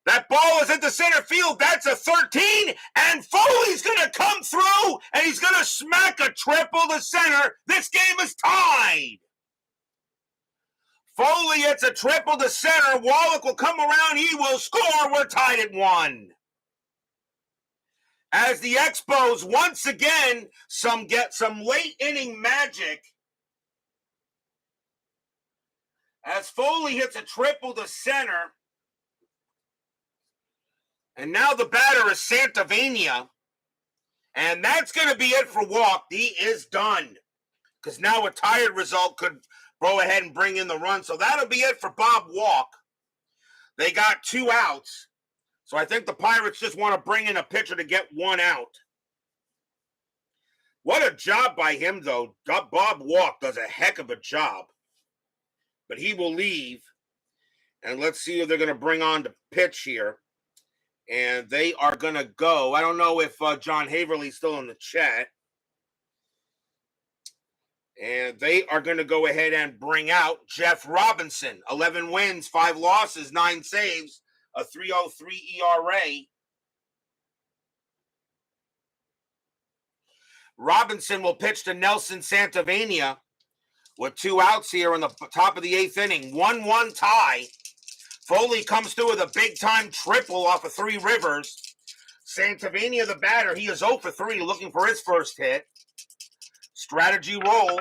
That ball is hit the center field. That's a 13. And Foley's going to come through, and he's going to smack a triple to center. This game is tied. Foley hits a triple to center. Wallach will come around. He will score. We're tied at 1. As the Expos once again get some late inning magic. As Foley hits a triple to center. And now the batter is Santavania. And that's going to be it for Walk. He is done. Because now a tired result could go ahead and bring in the run. So that'll be it for Bob Walk. They got 2 outs. So I think the Pirates just want to bring in a pitcher to get 1 out. What a job by him, though. Bob Walk does a heck of a job. But he will leave. And let's see who they're going to bring on to pitch here. And they are going to go. I don't know if John Haverly's still in the chat. And they are going to go ahead and bring out Jeff Robinson. 11 wins, 5 losses, 9 saves, a 3.03 ERA. Robinson will pitch to Nelson Santavania with 2 outs here in the top of the 8th inning. 1-1 tie. Foley comes through with a big-time triple off of 3 Rivers. Santavania, the batter, he is 0 for 3, looking for his first hit. Strategy roll,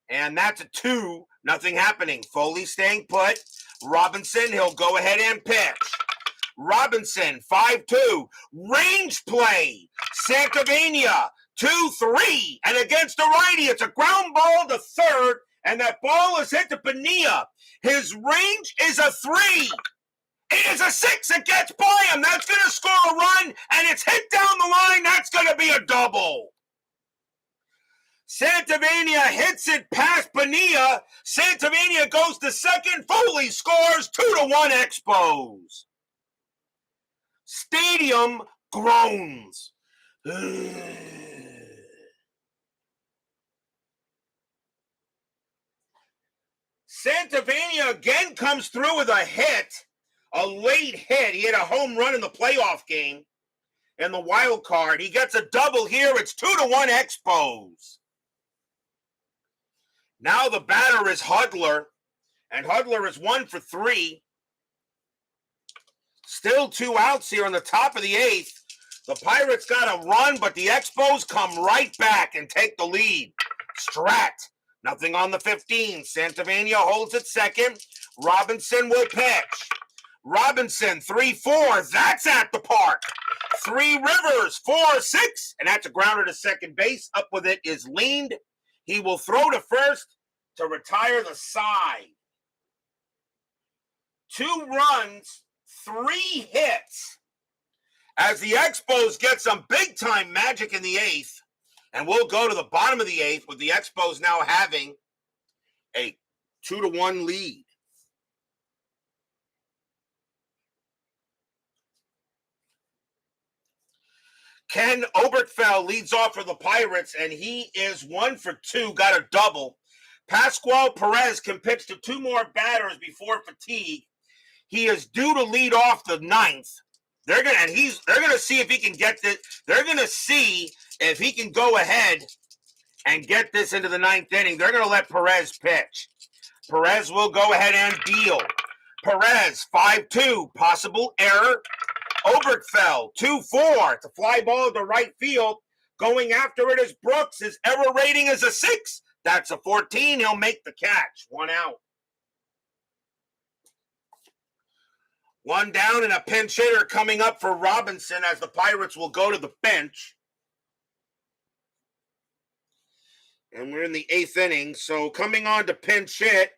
and that's a 2. Nothing happening. Foley staying put. Robinson, he'll go ahead and pitch. Robinson, 5-2. Range play. Santavania, 2-3. And against the righty, it's a ground ball to third, and that ball is hit to Bonilla. His range is a 3. It is a 6. It gets by him. That's going to score a run, and it's hit down the line. That's going to be a double. Santavania hits it past Bonilla. Santavania goes to second. Foley scores 2-1 Expos. Stadium groans. Santavania again comes through with a hit, a late hit. He had a home run in the playoff game in the wild card. He gets a double here. It's 2-1 Expos. Now the batter is Hudler, and Hudler is 1 for 3. Still 2 outs here on the top of the 8th. The Pirates got a run, but the Expos come right back and take the lead. Strat. Nothing on the 15. Santavania holds at second. Robinson will pitch. Robinson, 3-4. That's at the park. 3 Rivers, 4-6. And that's a grounder to second base. Up with it is Leaned. He will throw to first to retire the side. 2 runs, 3 hits. As the Expos get some big-time magic in the 8th. And we'll go to the bottom of the 8th with the Expos now having a 2-1 lead. Ken Oberkfell leads off for the Pirates, and he is 1 for 2, got a double. Pascual Perez can pitch to 2 more batters before fatigue. He is due to lead off the 9th. They're gonna see if he can get this. They're gonna see if he can go ahead and get this into the 9th inning. They're gonna let Perez pitch. Perez will go ahead and deal. Perez, 5-2, possible error. Oberkfell, 2-4. It's a fly ball to right field. Going after it is Brooks. His error rating is a 6. That's a 14. He'll make the catch. 1 out. 1 down and a pinch hitter coming up for Robinson as the Pirates will go to the bench. And we're in the 8th inning. So coming on to pinch hit.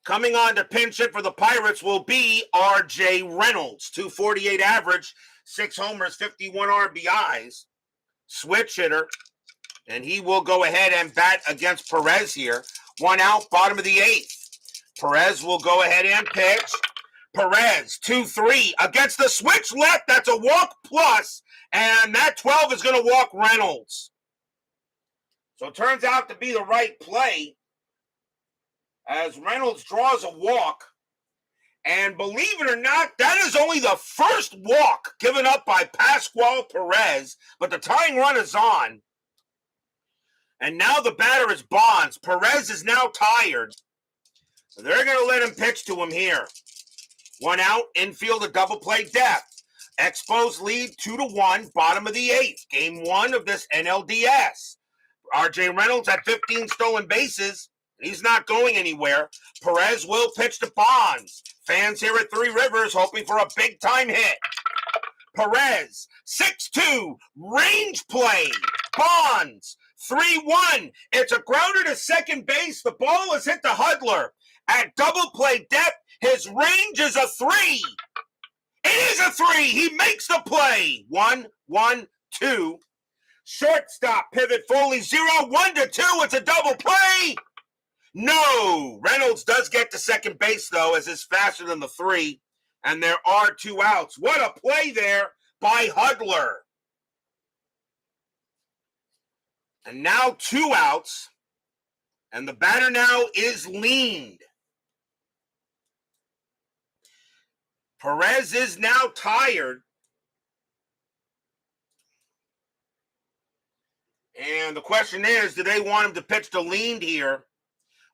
Coming on to pinch hit for the Pirates will be R.J. Reynolds. 248 average, 6 homers, 51 RBIs. Switch hitter. And he will go ahead and bat against Perez here. 1 out, bottom of the 8th. Perez will go ahead and pitch. Perez, 2-3 against the switch left. That's a walk plus. And that 12 is going to walk Reynolds. So it turns out to be the right play as Reynolds draws a walk. And believe it or not, that is only the first walk given up by Pascual Perez. But the tying run is on. And now the batter is Bonds. Perez is now tired. They're going to let him pitch to him here. 1 out, infield, a double play depth. Expos lead 2-1, bottom of the 8th. Game 1 of this NLDS. R.J. Reynolds had 15 stolen bases. He's not going anywhere. Perez will pitch to Bonds. Fans here at 3 Rivers hoping for a big-time hit. Perez, 6-2, range play. Bonds, 3-1. It's a grounder to second base. The ball is hit to Hudler. At double play depth, his range is a 3. It is a 3. He makes the play. 1, 1, 2. Shortstop pivot Foley 0, 1 to 2. It's a double play. No. Reynolds does get to second base, though, as it's faster than the 3. And there are 2 outs. What a play there by Hudler. And now 2 outs. And the batter now is leaned. Perez is now tired. And the question is, do they want him to pitch to leaned here?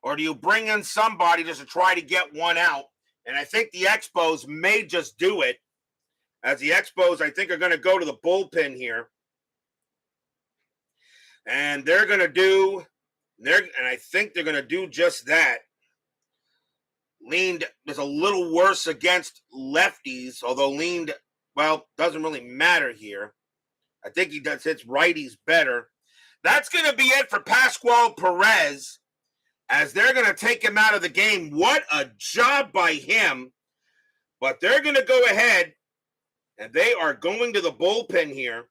Or do you bring in somebody just to try to get 1 out? And I think the Expos may just do it. As the Expos, I think, are going to go to the bullpen here. And they're going to do, and I think they're going to do just that. Leaned is a little worse against lefties, although leaned, well, doesn't really matter here. I think he does hits righties better. That's going to be it for Pascual Perez, as they're going to take him out of the game. What a job by him. But they're going to go ahead, and they are going to the bullpen here.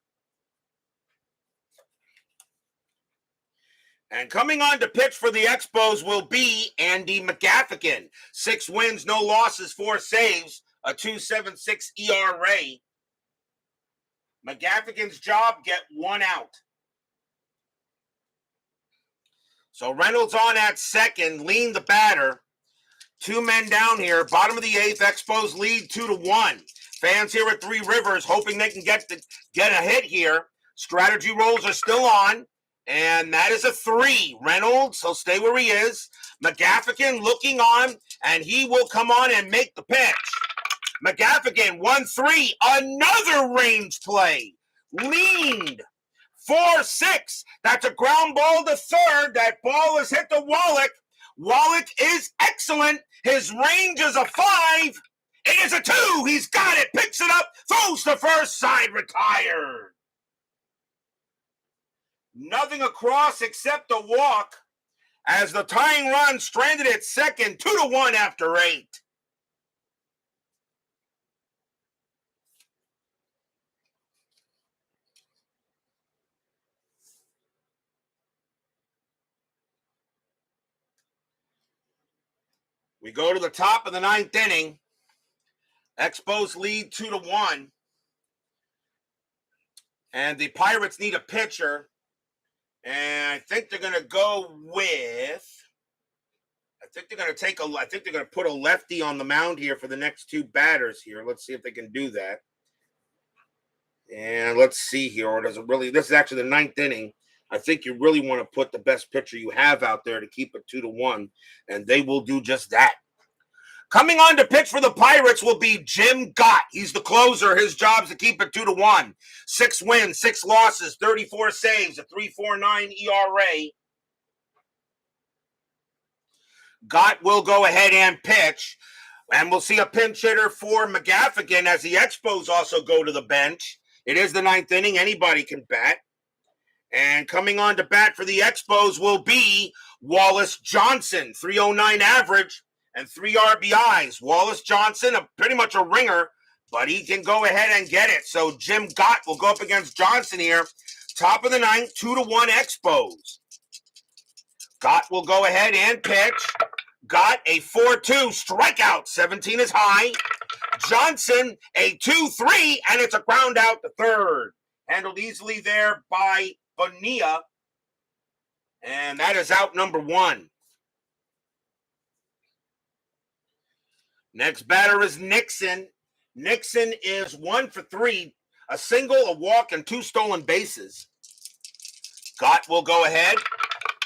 And coming on to pitch for the Expos will be Andy McGaffigan. 6 wins, no losses, 4 saves, a 2.76 ERA. McGaffigan's job, get 1 out. So Reynolds on at second, lean the batter. 2 men down here, bottom of the 8th. Expos lead 2-1. Fans here at Three Rivers hoping they can get a hit here. Strategy rolls are still on. And that is a 3. Reynolds, he'll stay where he is. McGaffigan looking on, and he will come on and make the pitch. McGaffigan, 1-3. Another range play. Leaned. 4-6. That's a ground ball to third. That ball has hit the Wallach. Wallach is excellent. His range is a 5. It is a 2. He's got it. Picks it up. Throws to first side. Retired. Nothing across except a walk as the tying run stranded at second, 2-1 after 8. We go to the top of the 9th inning. Expos lead 2-1. And the Pirates need a pitcher. And I think they're going to go with, I think they're going to put a lefty on the mound here for the next 2 batters here. Let's see if they can do that. And let's see here. Or does it really, this is actually the 9th inning. I think you really want to put the best pitcher you have out there to keep it 2-1. And they will do just that. Coming on to pitch for the Pirates will be Jim Gott. He's the closer. His job's to keep it 2-1. 6 wins, 6 losses, 34 saves, a 3.49 ERA. Gott will go ahead and pitch. And we'll see a pinch hitter for McGaffigan as the Expos also go to the bench. It is the 9th inning. Anybody can bat. And coming on to bat for the Expos will be Wallace Johnson. 3.09 average. And 3 RBIs. Wallace Johnson, pretty much a ringer, but he can go ahead and get it. So Jim Gott will go up against Johnson here. Top of the 9th, 2-1 Expos. Gott will go ahead and pitch. Gott, a 4-2 strikeout. 17 is high. Johnson, a 2-3, and it's a ground out to third. Handled easily there by Bonilla. And that is out number 1. Next batter is Nixon. Nixon is 1 for 3, a single, a walk, and 2 stolen bases. Gott will go ahead.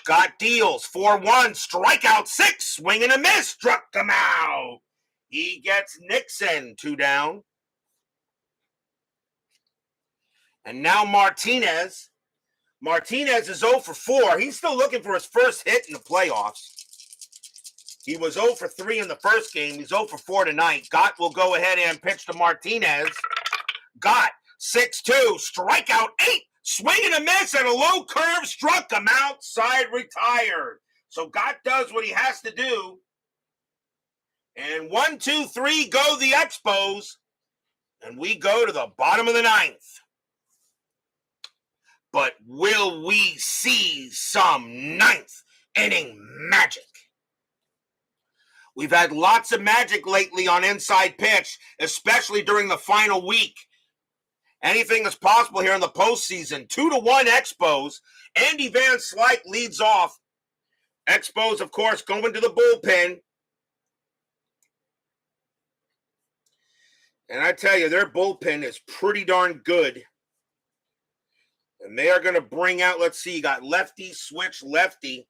Gott deals 4-1, strikeout 6, swing and a miss, struck him out. He gets Nixon 2 down. And now Martinez. Martinez is 0 for 4. He's still looking for his first hit in the playoffs. He was 0 for 3 in the first game. He's 0 for 4 tonight. Gott will go ahead and pitch to Martinez. Gott, 6-2, strikeout 8, swing and a miss, and a low curve struck him outside, retired. So Gott does what he has to do. And 1, 2, 3 go the Expos. And we go to the bottom of the ninth. But will we see some ninth inning magic? We've had lots of magic lately on Inside Pitch, especially during the final week. Anything is possible here in the postseason. 2-1 Expos. Andy Van Slyke leads off. Expos, of course, going to the bullpen. And I tell you, their bullpen is pretty darn good. And they are going to bring out, let's see, you got lefty, switch, lefty.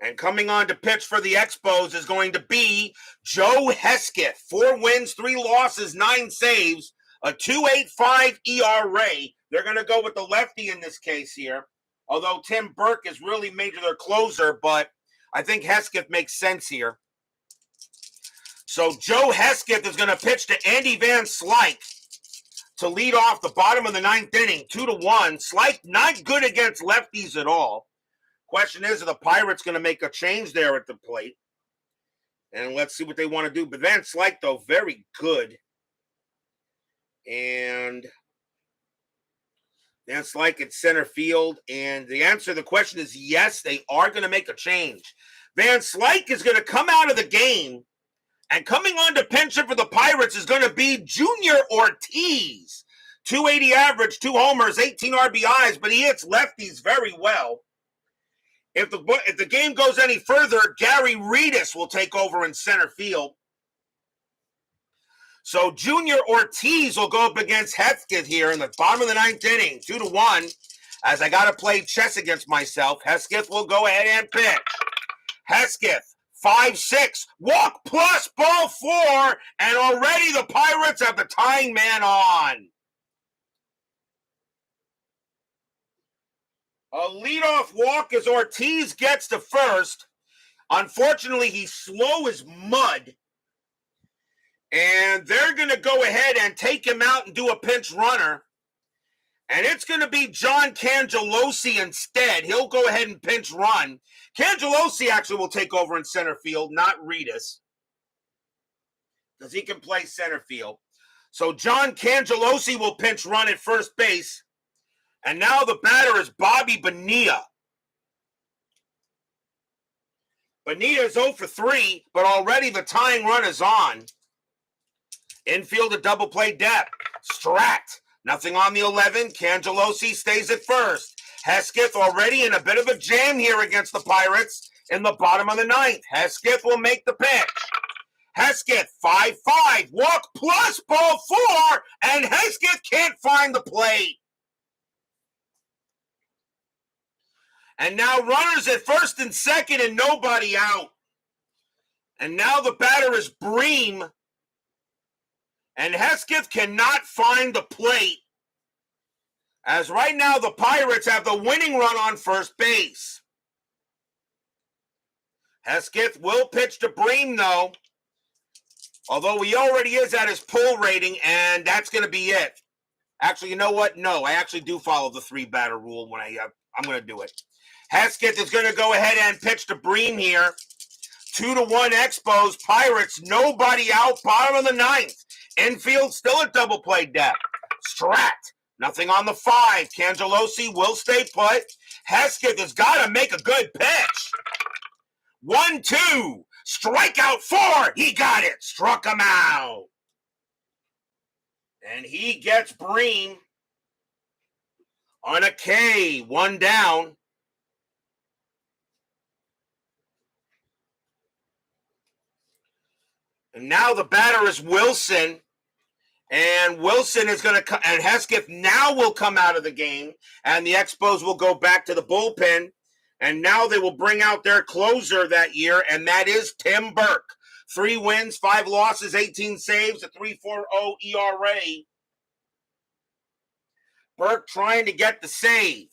And coming on to pitch for the Expos is going to be Joe Hesketh. 4 wins, 3 losses, 9 saves, a 2.85 ERA. They're going to go with the lefty in this case here. Although Tim Burke is really made their closer, but I think Hesketh makes sense here. So Joe Hesketh is going to pitch to Andy Van Slyke to lead off the bottom of the ninth inning, 2-1. Slyke not good against lefties at all. Question is, are the Pirates going to make a change there at the plate? And let's see what they want to do. But Van Slyke, though, very good. And Van Slyke at center field. And the answer to the question is yes, they are going to make a change. Van Slyke is going to come out of the game. And coming on to pinch hit for the Pirates is going to be Junior Ortiz. 280 average, 2 homers, 18 RBIs, but he hits lefties very well. If the game goes any further, Gary Redus will take over in center field. So Junior Ortiz will go up against Hesketh here in the bottom of the ninth inning, 2-1. As I got to play chess against myself, Hesketh will go ahead and pitch. Hesketh, 5-6, walk plus, ball 4, and already the Pirates have the tying man on. A leadoff walk as Ortiz gets to first. Unfortunately, he's slow as mud. And they're going to go ahead and take him out and do a pinch runner. And it's going to be John Cangelosi instead. He'll go ahead and pinch run. Cangelosi actually will take over in center field, not Redus, because he can play center field. So John Cangelosi will pinch run at first base. And now the batter is Bobby Bonilla. Bonilla is 0 for 3, but already the tying run is on. Infield a double play depth. Strat. Nothing on the 11. Cangelosi stays at first. Hesketh already in a bit of a jam here against the Pirates in the bottom of the ninth. Hesketh will make the pitch. Hesketh, 5-5. Walk plus, ball 4. And Hesketh can't find the plate. And now runners at first and second and nobody out. And now the batter is Bream. And Hesketh cannot find the plate. As right now the Pirates have the winning run on first base. Hesketh will pitch to Bream though. Although he already is at his pull rating, and that's going to be it. Actually, you know what? No, I actually do follow the 3-batter rule when I'm going to do it. Hesketh is going to go ahead and pitch to Bream here. 2-1 Expos. Pirates, nobody out. Bottom of the ninth. Infield still at double play depth. Strat. Nothing on the 5. Cangelosi will stay put. Hesketh has got to make a good pitch. 1-2. Strikeout 4. He got it. Struck him out. And he gets Bream on a K. 1 down. And now the batter is Wilson. And Wilson is going to, and Hesketh now will come out of the game. And the Expos will go back to the bullpen. And now they will bring out their closer that year, and that is Tim Burke. 3 wins, 5 losses, 18 saves, a 3.40 ERA. Burke trying to get the save.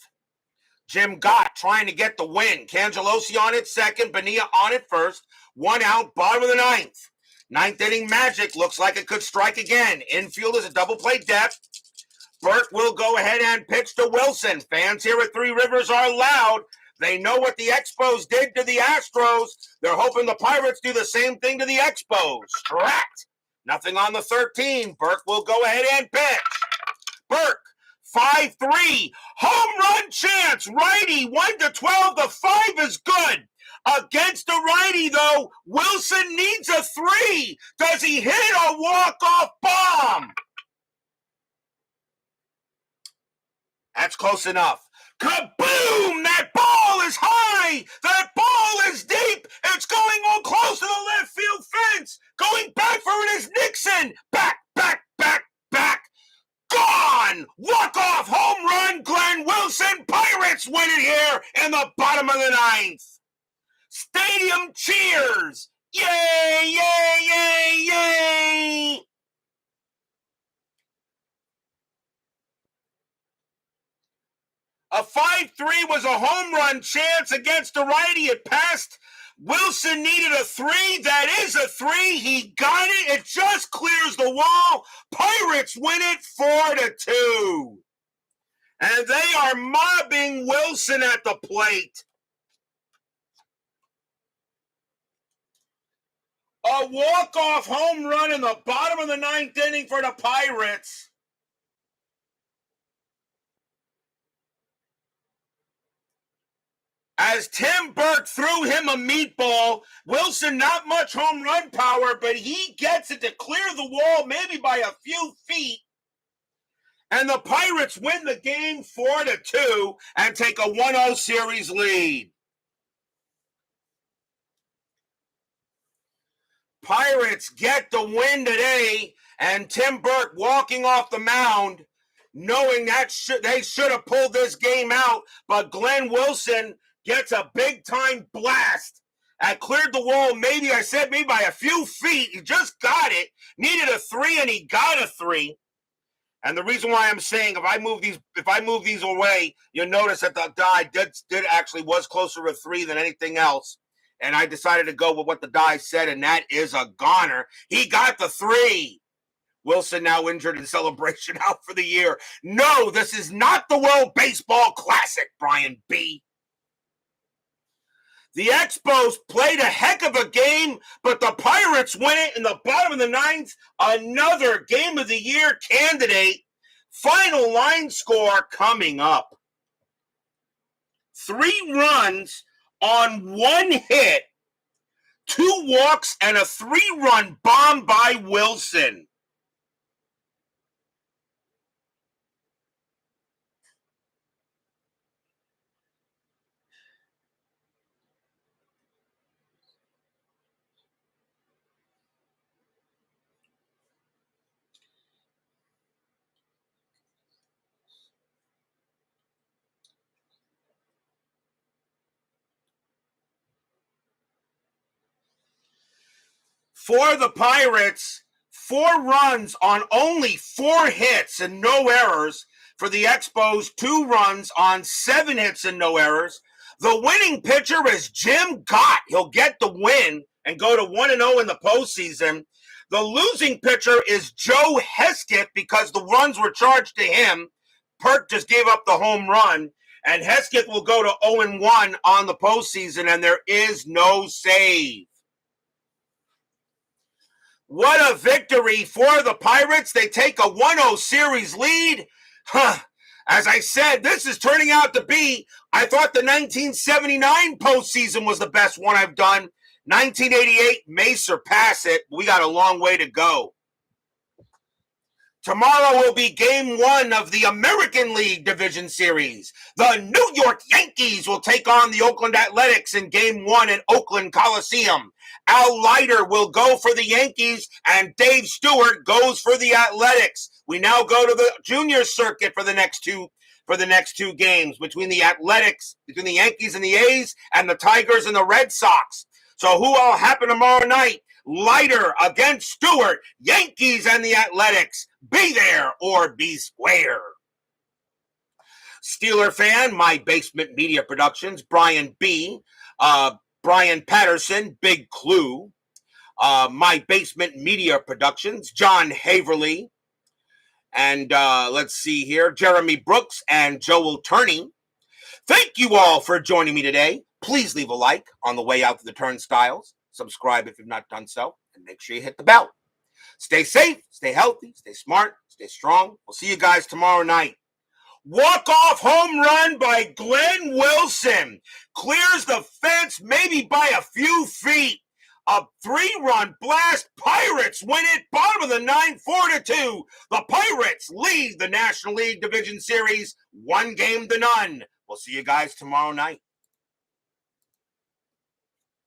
Jim Gott trying to get the win. Cangelosi on it second, Bonilla on it first. 1 out, bottom of the ninth. Ninth inning magic looks like it could strike again. Infield is a double play depth. Burke will go ahead and pitch to Wilson. Fans here at Three Rivers are loud. They know what the Expos did to the Astros. They're hoping the Pirates do the same thing to the Expos. Correct. Nothing on the 13. Burke will go ahead and pitch. Burke, 5-3. Home run chance. Righty, 1-12. The 5 is good. Against the righty, though, Wilson needs a 3. Does he hit a walk-off bomb? That's close enough. Kaboom! That ball is high! That ball is deep! It's going on close to the left field fence! Going back for it is Nixon! Back! Gone! Walk-off home run, Glenn Wilson! Pirates win it here in the bottom of the 9th! Stadium cheers! Yay, yay, yay, yay! A 5-3 was a home run chance against the righty. It passed. Wilson needed a 3. That is a 3. He got it. It just clears the wall. Pirates win it 4-2. And they are mobbing Wilson at the plate. A walk-off home run in the bottom of the 9th inning for the Pirates. As Tim Burke threw him a meatball, Wilson not much home run power, but he gets it to clear the wall maybe by a few feet. And the Pirates win the game 4-2 and take a 1-0 series lead. Pirates get the win today, and Tim Burke walking off the mound, knowing that they should have pulled this game out, but Glenn Wilson gets a big-time blast. I cleared the wall, maybe by a few feet. He just got it. Needed a 3, and he got a 3. And the reason why I'm saying if I move these away, you'll notice that the die did actually was closer to 3 than anything else. And I decided to go with what the die said, and that is a goner. He got the 3. Wilson now injured in celebration, out for the year. No, this is not the World Baseball Classic, Brian B. The Expos played a heck of a game, but the Pirates win it in the bottom of the 9th. Another Game of the Year candidate. Final line score coming up. 3 runs on 1 hit, 2 walks, and a 3-run bomb by Wilson. For the Pirates, 4 runs on only 4 hits and no errors. For the Expos, 2 runs on 7 hits and no errors. The winning pitcher is Jim Gott. He'll get the win and go to 1-0 in the postseason. The losing pitcher is Joe Hesketh because the runs were charged to him. Perk just gave up the home run. And Hesketh will go to 0-1 on the postseason, and there is no save. What a victory for the Pirates. They take a 1-0 series lead. As I said, this is turning out to be, I thought the 1979 postseason was the best one I've done. 1988 may surpass it. We got a long way to go. Tomorrow will be Game 1 of the American League Division Series. The New York Yankees will take on the Oakland Athletics in Game 1 at Oakland Coliseum. Al Leiter will go for the Yankees, and Dave Stewart goes for the Athletics. We now go to the junior circuit for the next two games between the Athletics, between the Yankees and the A's, and the Tigers and the Red Sox. So who will happen tomorrow night? Leiter against Stewart, Yankees and the Athletics. Be there or be square. Steeler fan, My Basement Media Productions, Brian B., Brian Patterson, Big Clue, My Basement Media Productions, John Haverly, and let's see here, Jeremy Brooks and Joel Turney. Thank you all for joining me today. Please leave a like on the way out to the turnstiles. Subscribe if you've not done so, and make sure you hit the bell. Stay safe, stay healthy, stay smart, stay strong. We'll see you guys tomorrow night. Walk-off home run by Glenn Wilson. Clears the fence maybe by a few feet. A 3-run blast. Pirates win it. Bottom of the 9th, 4-2. The Pirates lead the National League Division Series 1-0. We'll see you guys tomorrow night.